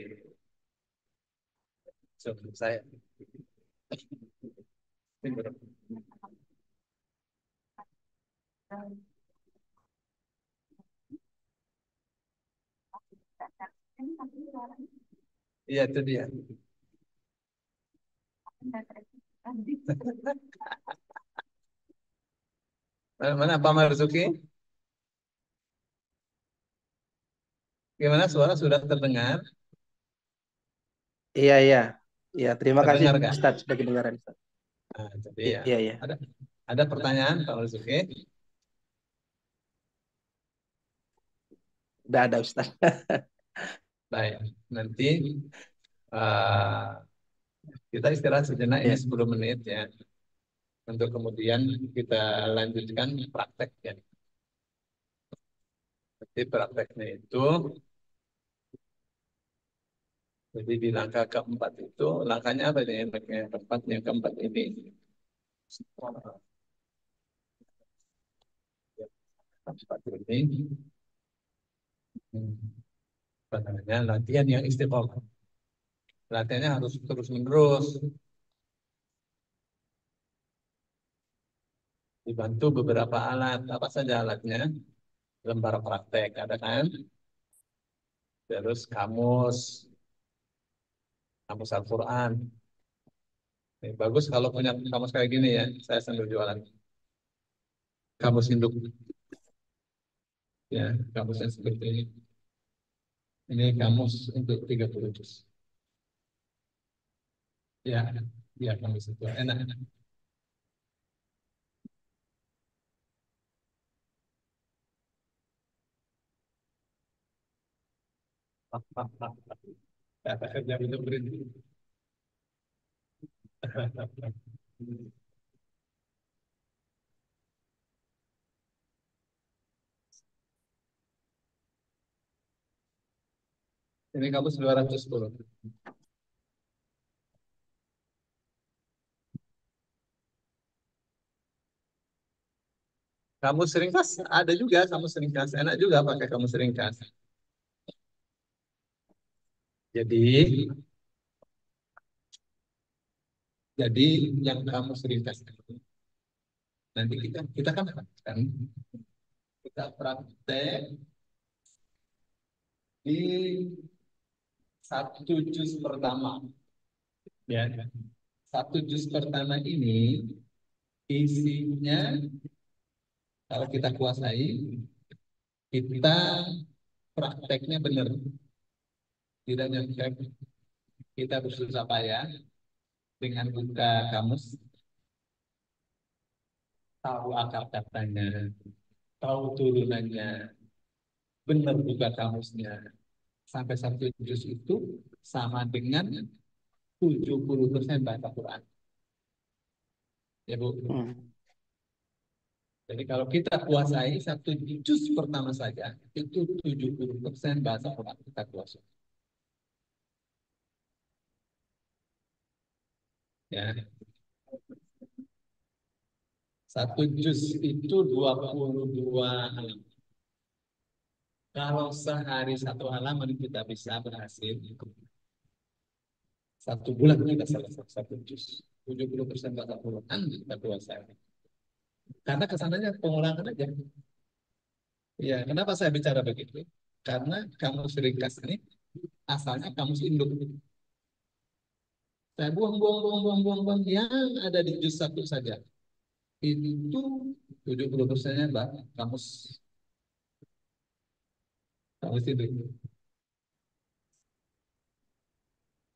sebelum saya. Iya, itu dia. Mana Pak Marzuki? Gimana suara sudah terdengar? Iya iya. Iya, terima kasih Terdengar kan? Ustaz sudah kedengaran Ustaz. Nah, jadi ya. Iya iya. Ada ada pertanyaan Pak Marzuki? Udah ada Ustaz. Baik, nanti eh, kita istirahat sejenak ini Iya. 10 menit ya. Untuk kemudian kita lanjutkan praktek ya. Jadi prakteknya itu, jadi di langkah keempat itu, langkahnya apa nih? Langkah yang keempat ini. Keempat ini, hmm, apa namanya, latihan yang istiqomah. Latihannya harus terus menerus, dibantu beberapa alat. Apa saja alatnya? Lembar praktek, ada kan? Terus kamus Al-Quran. Bagus kalau punya kamus kayak gini ya, saya sambil jualan. Kamus induk, ya, kamus yang seperti ini. Ini kamus untuk 30 juz. Ya, ya kamus itu enak. Kata kerja itu berhenti. Ini kamus 210. Kamus ringkas ada juga kamus ringkas. Enak juga pakai kamus ringkas. Jadi, jadi yang kamus ringkas itu nanti kita kan kita praktek di satu juz pertama. Ya, satu juz pertama ini isinya Kalau kita kuasai, kita prakteknya benar, tidak nyontek. Kita bersusah payah dengan buka kamus, tahu akar katanya, tahu turunannya, benar buka kamusnya. Sampai satu juz itu sama dengan 70% bahasa Quran. Ya Bu. Hmm. Jadi kalau kita kuasai satu juz pertama saja, itu 70% bahasa Quran kita kuasai. Ya, satu juz itu 22 halaman. Kalau sehari satu halaman kita bisa berhasil, satu bulan kita selesai satu juz. 70% bahasa Quran kita kuasai. Karena kesananya pengulangan aja. Ya, kenapa saya bicara begitu? Karena kamus ringkas ini asalnya kamus induk. Saya buang, yang ada di juz satu saja. Itu 70%-nya Mbak, kamus kamus induk.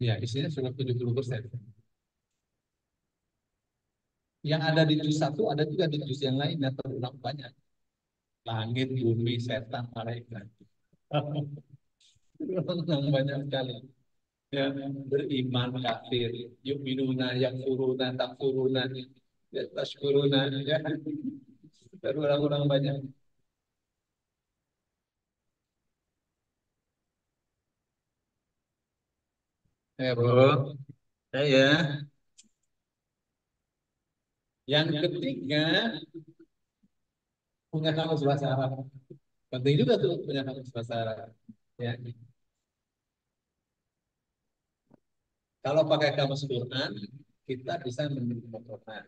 Ya, isinya sudah 70%. Yang ada di juz satu ada juga di juz yang lain yang terulang banyak. Langit, bumi, setan, malaikat. Terulang banyak sekali. Ya, beriman, kafir, yu'minuna, yakfuruna, takfuruna, ya, tashkuruna, ya, berulang-ulang banyak. Ya, bro. Ya. Yang ketiga, punya kamus bahasa Arab. Penting juga tuh punya kamus bahasa Arab. Ya. Kalau pakai kamus Quran, kita bisa menerjemah Quran.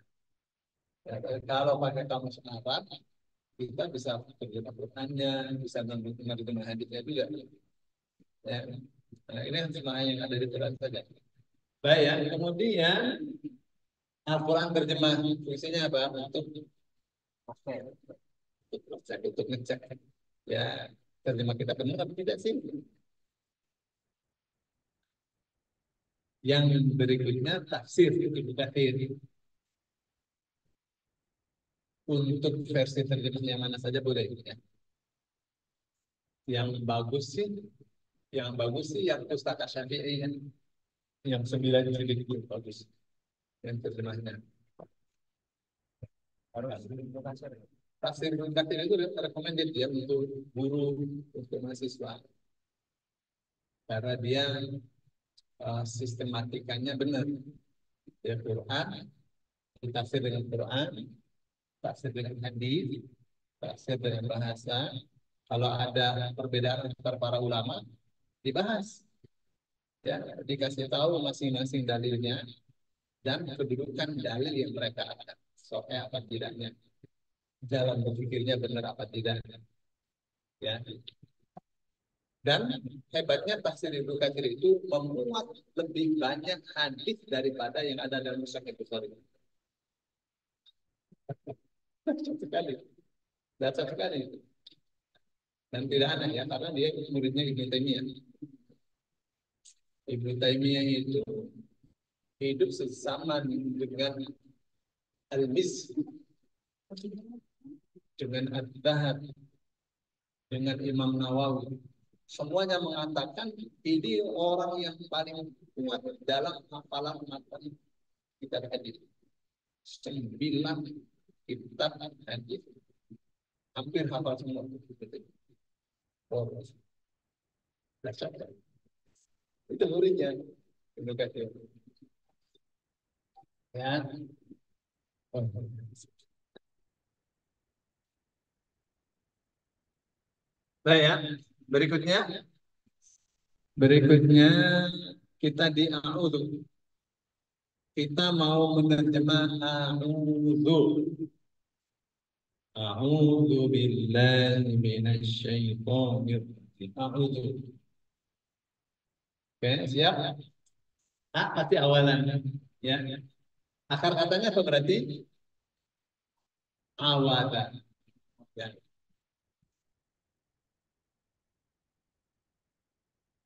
Ya, kalau pakai kamus Arab, kita bisa terjemah Qurannya, bisa menerjemah hadisnya juga. Ya. Nah, ini cuma yang ada di Quran saja. Baik ya, kemudian Al-Quran terjemah fungsinya apa? Untuk ngecek. Ya, terjemah kita benar atau tidak sih? Yang berikutnya tafsir itu tafsir. Untuk versi terjemahnya mana saja boleh ya. Yang bagus sih, yang Pustaka Syafi'i yang 9 jilid itu bagus yang terjemahnya. Tafsir tafsir itu recommended ya untuk guru, untuk mahasiswa karena dia sistematikanya benar. Ya Quran, ditafsir dengan Quran, tafsir dengan hadis, tafsir dengan bahasa. Kalau ada perbedaan antara para ulama, dibahas. Ya, dikasih tahu masing-masing dalilnya dan kedudukan dalil yang mereka ada. Soalnya apa tidaknya, jalan berpikirnya benar apa tidak. Ya. Dan hebatnya tafsir Ibnu Katsir itu memuat lebih banyak hadis daripada yang ada dalam Mushaf Bukhari. Dahsyat sekali, dahsyat sekali. Dan tidak aneh ya, karena dia muridnya Ibnu Taimiyah. Ibnu Taimiyah itu hidup sesama dengan Al-Miz, dengan Ad-Dahab, dengan Imam Nawawi. Semuanya mengatakan ini orang yang paling kuat dalam hafalan materi kitab hadis. 9 kitab hadis hampir hafal semua. Oh, itu muridnya. Itu kata ya. Oh. Nah ya, berikutnya berikutnya kita di a'udzu. Kita mau menerjemah a'udzu. A'udzu billahi minasy syaithanir rajim. A'udzu. Oke, siap? A pasti awalan. Ya. Akar katanya apa berarti? Awada. Ya.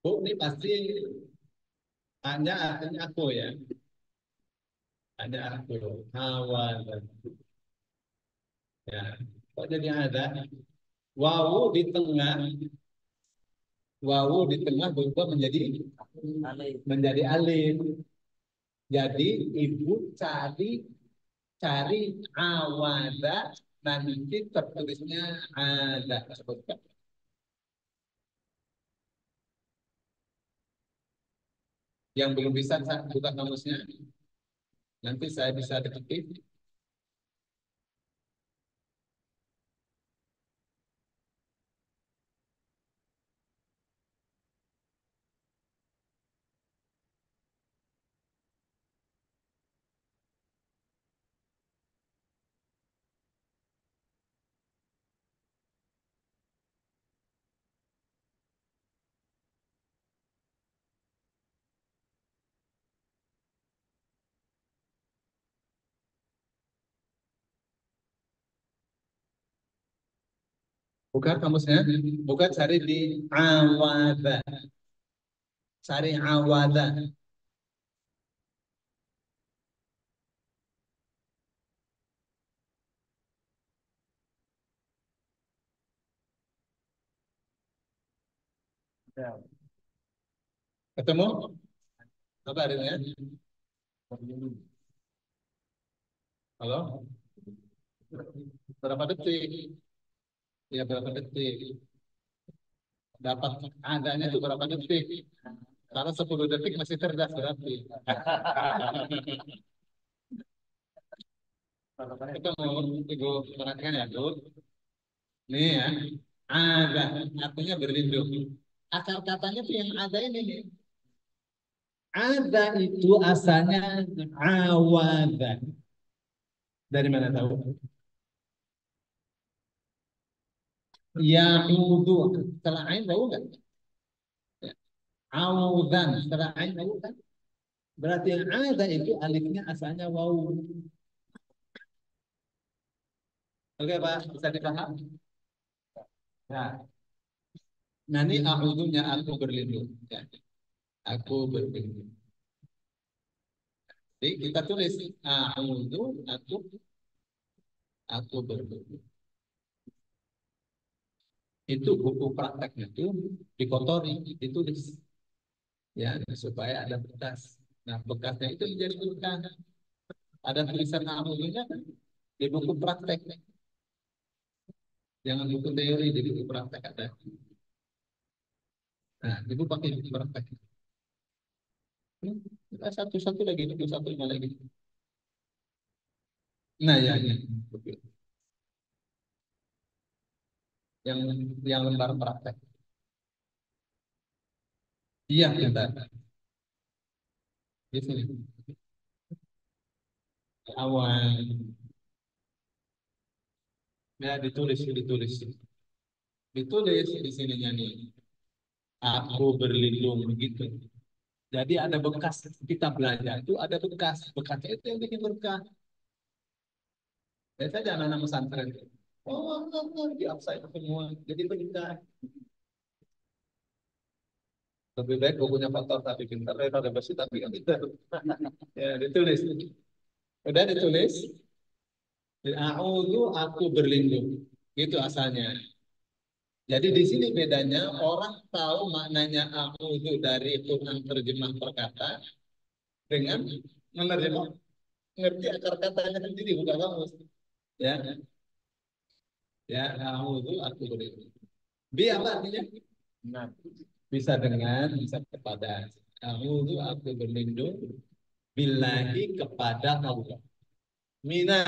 Bu, ini pasti hanya artinya aku ya. Ada aku. Awal. Ya. Kok jadi ada? Wawu di tengah. Wawu di tengah berubah menjadi alif. Jadi ibu cari awada nanti tertulisnya ada. Sebutkan. Yang belum bisa saya buka kamusnya, nanti saya bisa deketin. Buka kamusnya, buka cari di awada, cari awada. Ketemu? Apa artinya? Halo? Berapa detik? Ya berapa detik? Dapat adanya itu berapa detik? Kalau 10 detik masih cerdas berarti. Ketemu, Ibu perhatikan ya, Bu. Nih ya, ada artinya berlindung. Akar katanya tuh yang ada ini nih. Ada itu asalnya awada. Dari mana tahu? Yaudu. Setelah ain tahu nggak? Awdan. Setelah ain tahu kan? Berarti yang ada itu alifnya asalnya wawu. Oke Pak, bisa dipaham? Nah, nah ini a'udzunya aku berlindung. Ya, aku berlindung. Jadi kita tulis a'udzu aku berlindung. Itu buku prakteknya itu dikotori, ditulis ya supaya ada bekas. Nah, bekasnya itu jadi bekas. Ada tulisan a'udzunya kan di buku praktek. Jangan buku teori, di buku praktek ada. Nah, ibu pakai buku praktek. Satu-satu lagi, satu lagi. Nah, ya. Yang yang lembar praktek. Iya, bentar. Di sini. Awal. Ya, ditulis. Ditulis di sininya nih. Aku berlindung begitu. Jadi ada bekas kita belajar itu ada bekas. Bekasnya itu yang bikin berkah. Biasanya jangan anak pesantren. Di upside semua. Jadi berkah. Lebih baik bukunya kotor tapi pintar daripada bersih tapi kan pintar. Ya, ditulis. Udah ditulis. Aku berlindung. Itu asalnya. Jadi di sini bedanya orang tahu maknanya a'udzu dari Quran terjemah perkata dengan menerjemah ngerti akar katanya sendiri bukan kamus. Ya, ya aku berlindung. Bi apa artinya? Nah, bisa dengan, bisa kepada. Aku berlindung billahi kepada Allah. Mina,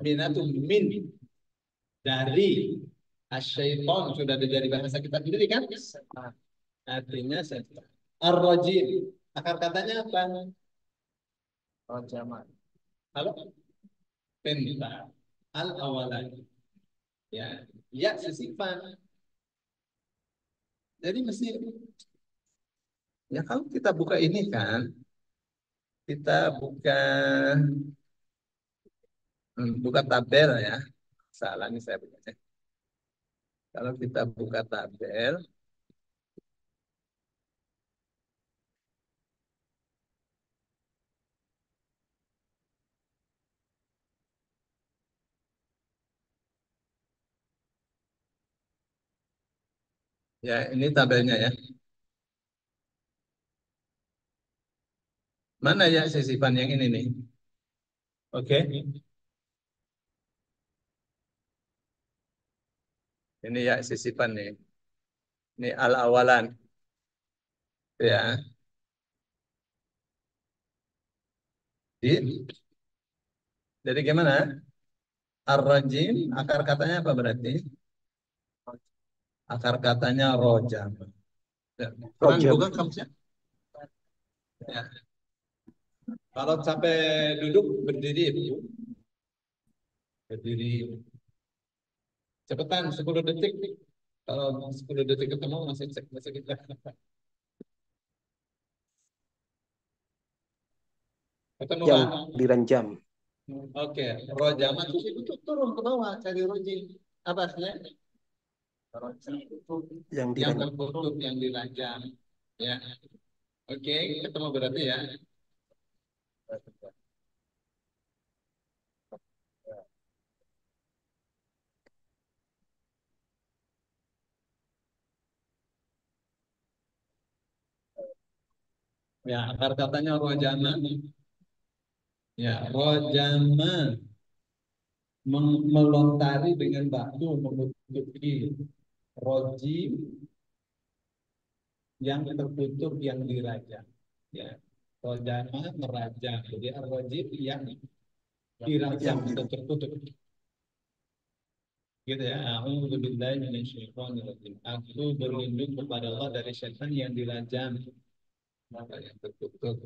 mina tuh min dari asyaiton sudah dari bahasa kita sendiri kan? Artinya setan. Ar-rajim. Akar katanya apa? Rojaman. Halo? Penta. Al-awalan. Ya. Ya, sesifat. Jadi mesti, ya kalau kita buka ini kan, kita buka tabel ya. Salah nih saya buka. Kalau kita buka tabel, ya ini tabelnya ya. Mana ya sisipan yang ini nih? Oke, ini ya sisipan nih. Ini al-awalan. Ya, jadi gimana? Ar-rajim, akar katanya apa berarti? Akar katanya rojam. Ya. Kurang Rojam. dibuka kamusnya? Ya. Kalau sampai duduk berdiri, Ibu. Berdiri. Cepetan 10 detik. Kalau 10 detik ketemu masih kita. Ketemu Jam, kan? giliran jam. Oke, rojama terus Ibu tuh turun ke bawah cari rojim. Apa artinya? Yang Yang diran tertutup, yang dirajam. Ya. Oke, ketemu berarti ya. Ya, akar katanya rojama. Ya, rojama melontari dengan batu menutupi rojim yang tertutup yang dirajam. Ya, rojama merajam. Jadi rojim yang dirajam yang di atau tertutup. Gitu ya. A'udzubillahi minasyaitonirrajim. Aku berlindung kepada Allah dari setan yang dirajam. Maka yang tertutup.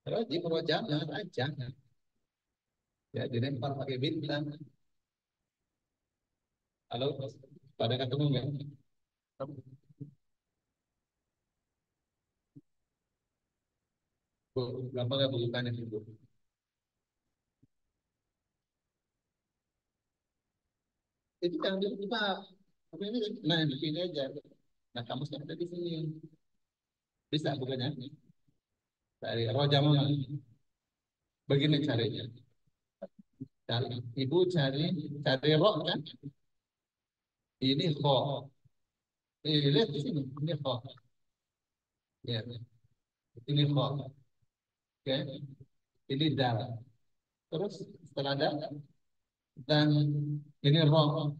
Rojim, rojama, rajam. Ya, dilempar pakai bintang. Halo, pada ketemu nggak? Bu, berapa nggak bukannya Bu? Itu yang dibuka. Tapi ini, nah di sini aja. Nah, kamu sekarang ada di sini. Bisa bukannya? Dari rojama. Begini caranya. Cari, ibu cari roh kan? Ini kho. Lihat di sini. Ini kho. Ya, ini kho. Oke. Ini dal. Terus setelah dal dan ini roh.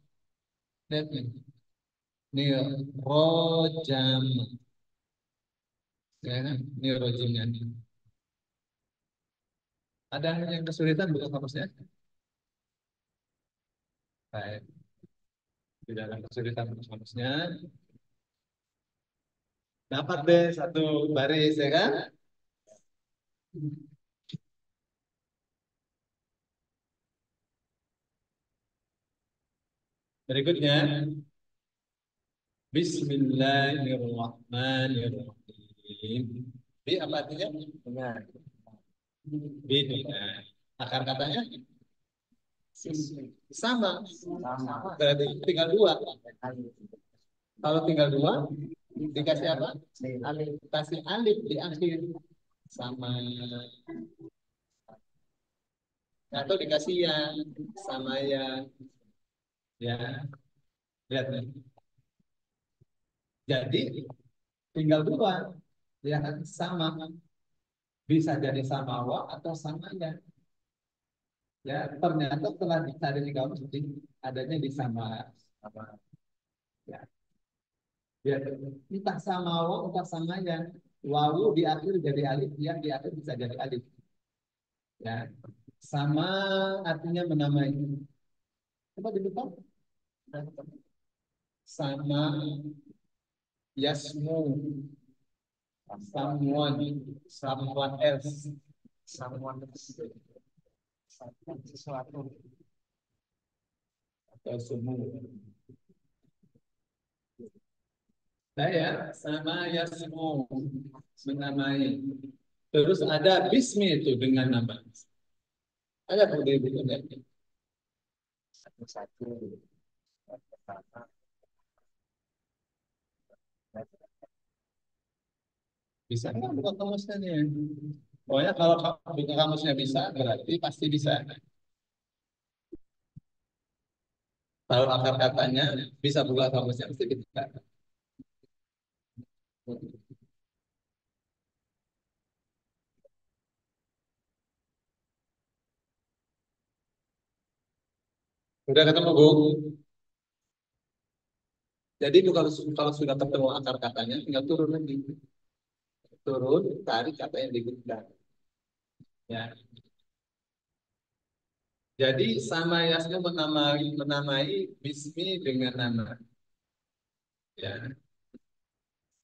Lihat nih. Ini rojam. Ya kan? Ini rojimnya. Ada yang kesulitan bukan kamusnya? Baik. Tidak ada kesulitan bukan kamusnya. Dapat deh satu baris ya kan? Berikutnya, Bismillahirrahmanirrahim. Bi apa artinya? Benar. Bi benar. Akar katanya sama. Berarti tinggal dua. Kalau tinggal dua, dikasih apa? Alif. Kasih alif di akhir. Sama. Atau dikasih ya. Sama ya. Ya, lihat nih. Jadi tinggal dua. Ya kan sama. Bisa jadi sama wa atau sama ya. Ya, ternyata setelah dicari di kamus adanya di sama. Apa? Ya, ya, entah sama wa, entah sama ya. Wawu di akhir jadi alif, yang di akhir bisa jadi alif. Ya, sama artinya menamai. Coba dibuka. Sama yasmu, someone else, someone sesuatu atau semua. Saya sama yasmu menamai. Terus ada bismi itu dengan nama. Ada kode buku enggak? Satu-satu. Pertama. Bisa nggak buka kamusnya nih? Pokoknya kalau buka kamusnya bisa, berarti pasti bisa. Tahu akar katanya, bisa buka kamusnya, pasti bisa. Udah ketemu, Bu? Jadi itu kalau sudah ketemu akar katanya, tinggal turun lagi. Turun, tarik kata yang digunakan. Ya. Jadi sama Yasnya menamai bismi dengan nama. Ya.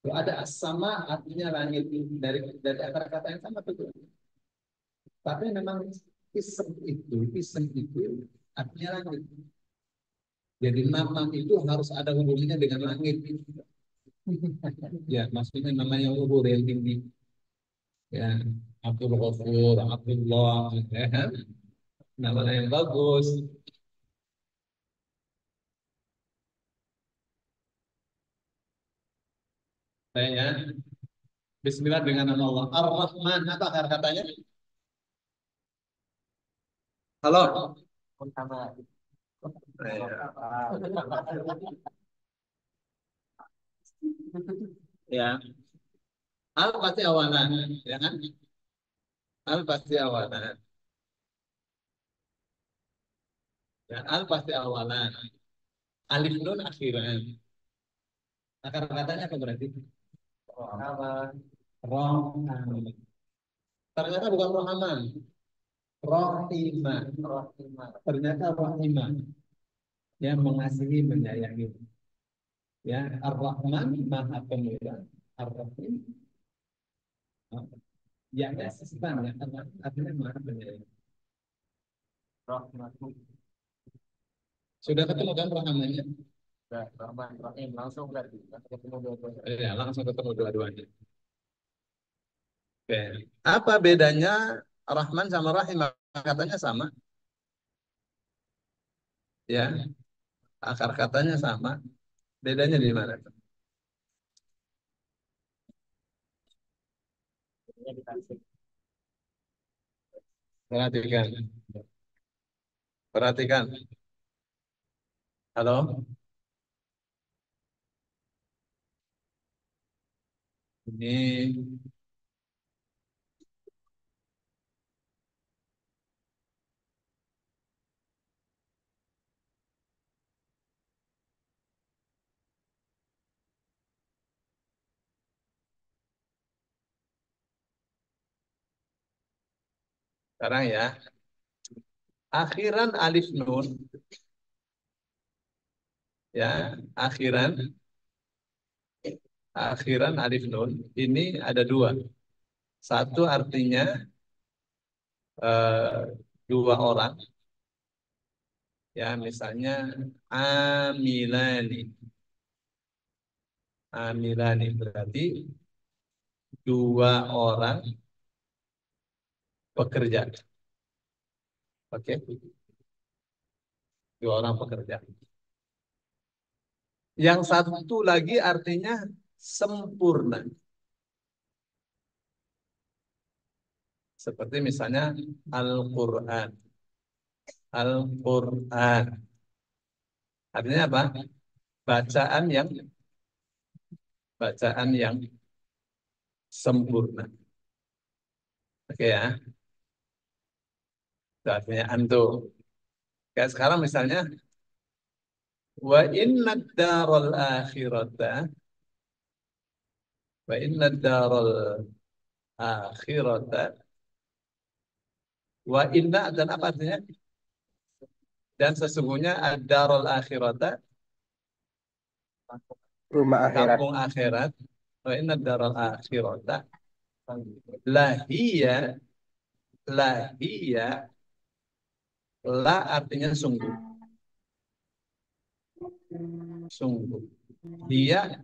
Kalau ada as-sama artinya langit dari akar kata yang sama betul. Tapi memang isem itu artinya langit. Jadi nama itu harus ada hubungannya dengan langit. Ya, maksudnya namanya ubur yang tinggi. Ya, Abdul Ghafur, Abdullah, ya kan? Nama yang bagus. Saya Bismillah dengan nama Allah. Ar-Rahman, apa akar katanya? Halo. Ya, al pasti awalan, ya kan? Al pasti awalan. Ya, al pasti awalan. Alif nun akhiran. Akar katanya apa berarti? Rohaman. Rohaman. Ternyata bukan Rohaman. Rohimah. Rohimah. Ternyata Rohimah. Yang mengasihi, menyayangi. Ya, Ar-Rahman, Maha Pemurah. Ar-Rahim, ya, ya, sespan, ya, artinya Maha Penyayang. Rahman. Sudah ketemu kan Rahmannya? Sudah, Rahman, Rahim, langsung berarti. Ketemu dua-duanya. Ya, langsung ketemu dua-duanya. Oke. Apa bedanya Rahman sama Rahim? Katanya sama. Ya, akar katanya sama. Bedanya di mana? Perhatikan. Perhatikan. Halo? Ini sekarang ya. Akhiran alif nun. Ya, akhiran alif nun. Ini ada dua. Satu artinya eh, dua orang. Ya, misalnya amilani. Amilani berarti dua orang pekerja. Oke, dua orang pekerja. Yang satu lagi artinya sempurna. Seperti misalnya Al-Quran. Al-Quran. Artinya apa? Bacaan yang bacaan yang sempurna. Oke ya, itu artinya antum. Kayak sekarang misalnya wa inna darul akhirata wa inna darul akhirata wa inna dan apa artinya? Dan sesungguhnya ad-darul akhirata Rumah akhirat. kampung akhirat wa inna darul akhirata lahiyya lahiyya la artinya sungguh sungguh dia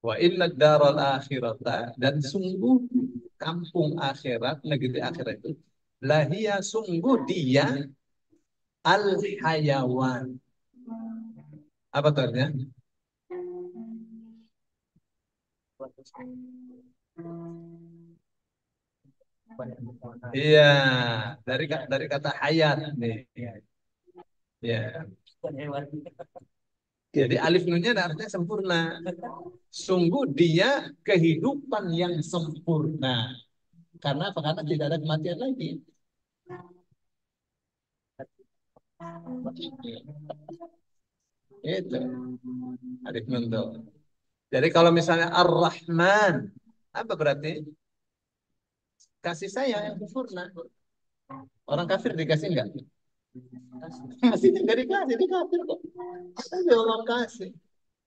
wa inna darul akhirata dan sungguh kampung akhirat negeri akhirat itu Lahia sungguh dia al-hayawan. Apa tuh artinya? Iya, dari kata hayat nih. Ya. Jadi alif nunnya artinya sempurna. Sungguh dia kehidupan yang sempurna. Karena apa? Karena tidak ada kematian lagi. Itu alif nun tuh. Jadi kalau misalnya Ar-Rahman, apa berarti? Kasih sayang yang sempurna. Orang kafir dikasih enggak? Masih tidak dikasih, di kafir kok. Tapi orang kasih.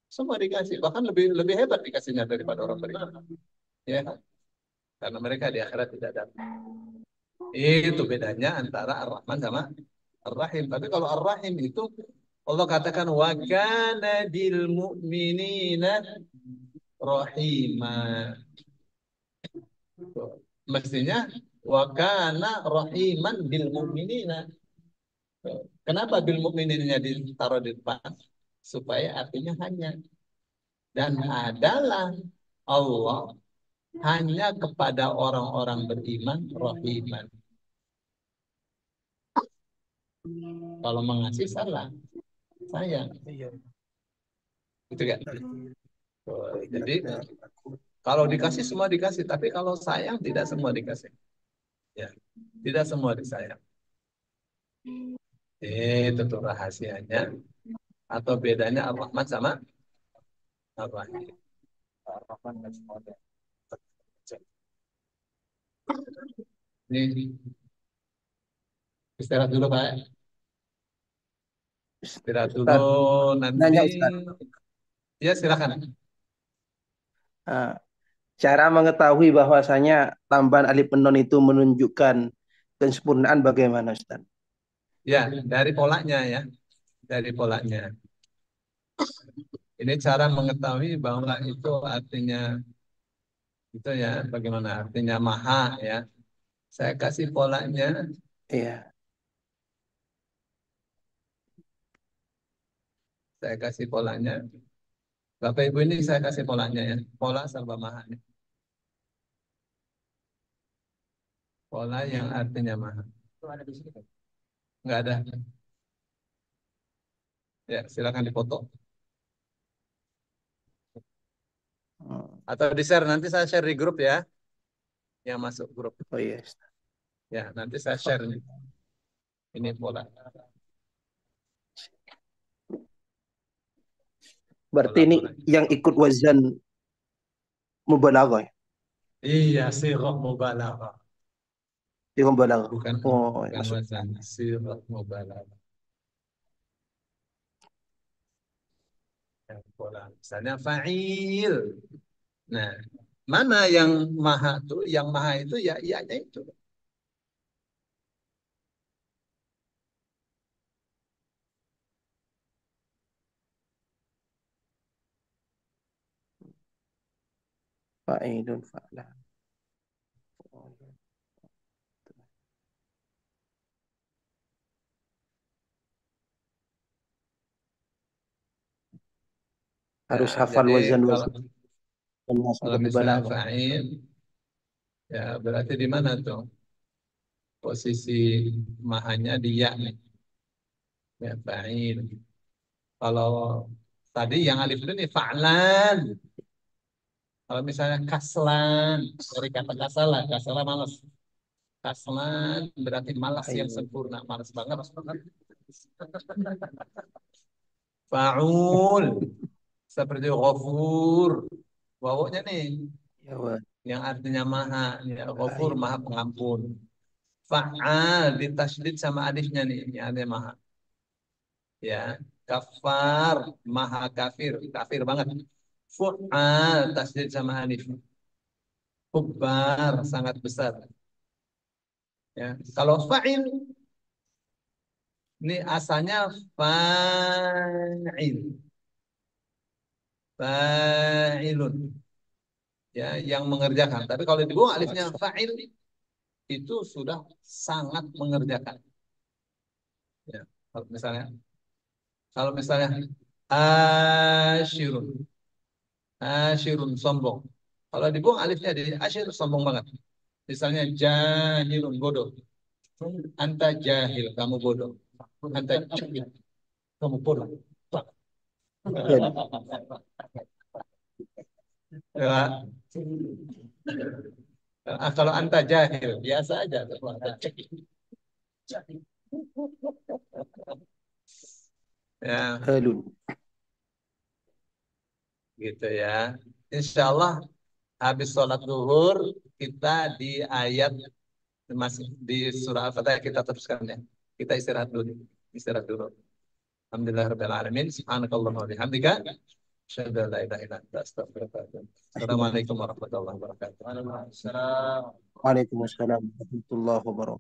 Semua dikasih. Bahkan lebih lebih hebat dikasihnya daripada orang beriman. Ya, karena mereka di akhirat tidak ada. Itu bedanya antara Ar-Rahman sama Ar-Rahim. Tapi kalau Ar-Rahim itu Allah katakan wa kana bil mu'minina rahima. Mestinya wa kana rahiman bil mu'minina. Kenapa bil mu'mininnya ditaruh di depan? Supaya artinya hanya dan adalah Allah hanya kepada orang-orang beriman rahiman. Kalau mengasih salah, sayang. Gitu kan? Jadi kalau dikasih semua dikasih, tapi kalau sayang tidak semua dikasih. Ya, tidak semua disayang. Itu tuh rahasianya. Atau bedanya Ar-Rahman sama Ar-Rahim. Ar-Rahman dan semua ada. Ini istirahat dulu Pak. Istirahat dulu Ustaz, nanti. nanya Ustaz. Ya silakan. Ah, cara mengetahui bahwasanya tambahan alif nun itu menunjukkan kesempurnaan bagaimana Ustaz? Ya, dari polanya ya. Dari polanya. Ini cara mengetahui bahwa itu artinya itu ya bagaimana artinya maha ya. Saya kasih polanya, Iya. saya kasih polanya. Bapak Ibu ini saya kasih polanya ya. Pola serba maha. Pola yang artinya maha. Itu ada di sini kan? Enggak ada. Ya, silakan dipoto. Hmm. Atau di share nanti saya share di grup ya. Yang masuk grup. Oh iya Ustaz. Ya, nanti saya share nih. Ini pola. Berarti ini Pola-polanya. yang ikut wazan mubalaghah ya? Iya, sirah mubalaghah. Di mubalaghah. Bukan Oh, bukan masuk. wazan, sirah mubalaghah. Yang pola. Misalnya fa'il. Nah, mana yang maha tuh? Yang maha itu ya ianya itu. Fa'ilun fa'ala. Harus hafal Jadi kalau wazan-wazan kalau masuk misalnya mubalaghah. fa'il, ya berarti di mana tuh? Posisi mahanya di ya nih. Ya, fa'il. Kalau tadi yang alif itu nih fa'lan. Kalau misalnya kaslan, dari kata kasala, kasala malas. Kaslan berarti malas yang Fa'il. sempurna, malas banget. Fa'ul seperti ghafur. Wawunya nih Ya wa yang artinya maha, ya ghafur fa'il. maha pengampun. Fa'al ditasydid sama alifnya nih, yang artinya maha. Ya, kafar maha kafir, kafir banget. Fu'al tasydid sama alif. Kubbar sangat besar. Ya, kalau fa'il ini asalnya fa'il. Fa'ilun. Ya, yang mengerjakan. Tapi kalau dibuang alifnya fa'il itu sudah sangat mengerjakan. Ya, kalau misalnya asyirun, asyirun sombong. Kalau dibuang alifnya di asyir sombong banget. Misalnya jahilun bodoh. Anta jahil, kamu bodoh. Anta jahil, kamu bodoh. Jadi, Ya. Kalau anta jahil, biasa aja. Ya, halun. gitu ya. Insya Allah habis sholat zuhur kita di ayat masih di surah Al-Fatihah kita teruskan ya. Kita istirahat dulu. Istirahat dulu. Alhamdulillah alamin. Subhanakallahumma wa bihamdika asyhadu an la ilaha illa anta astaghfiruka wa atubu ilaik. Assalamualaikum warahmatullahi wabarakatuh. Waalaikumsalam. Waalaikumsalam warahmatullahi wabarakatuh.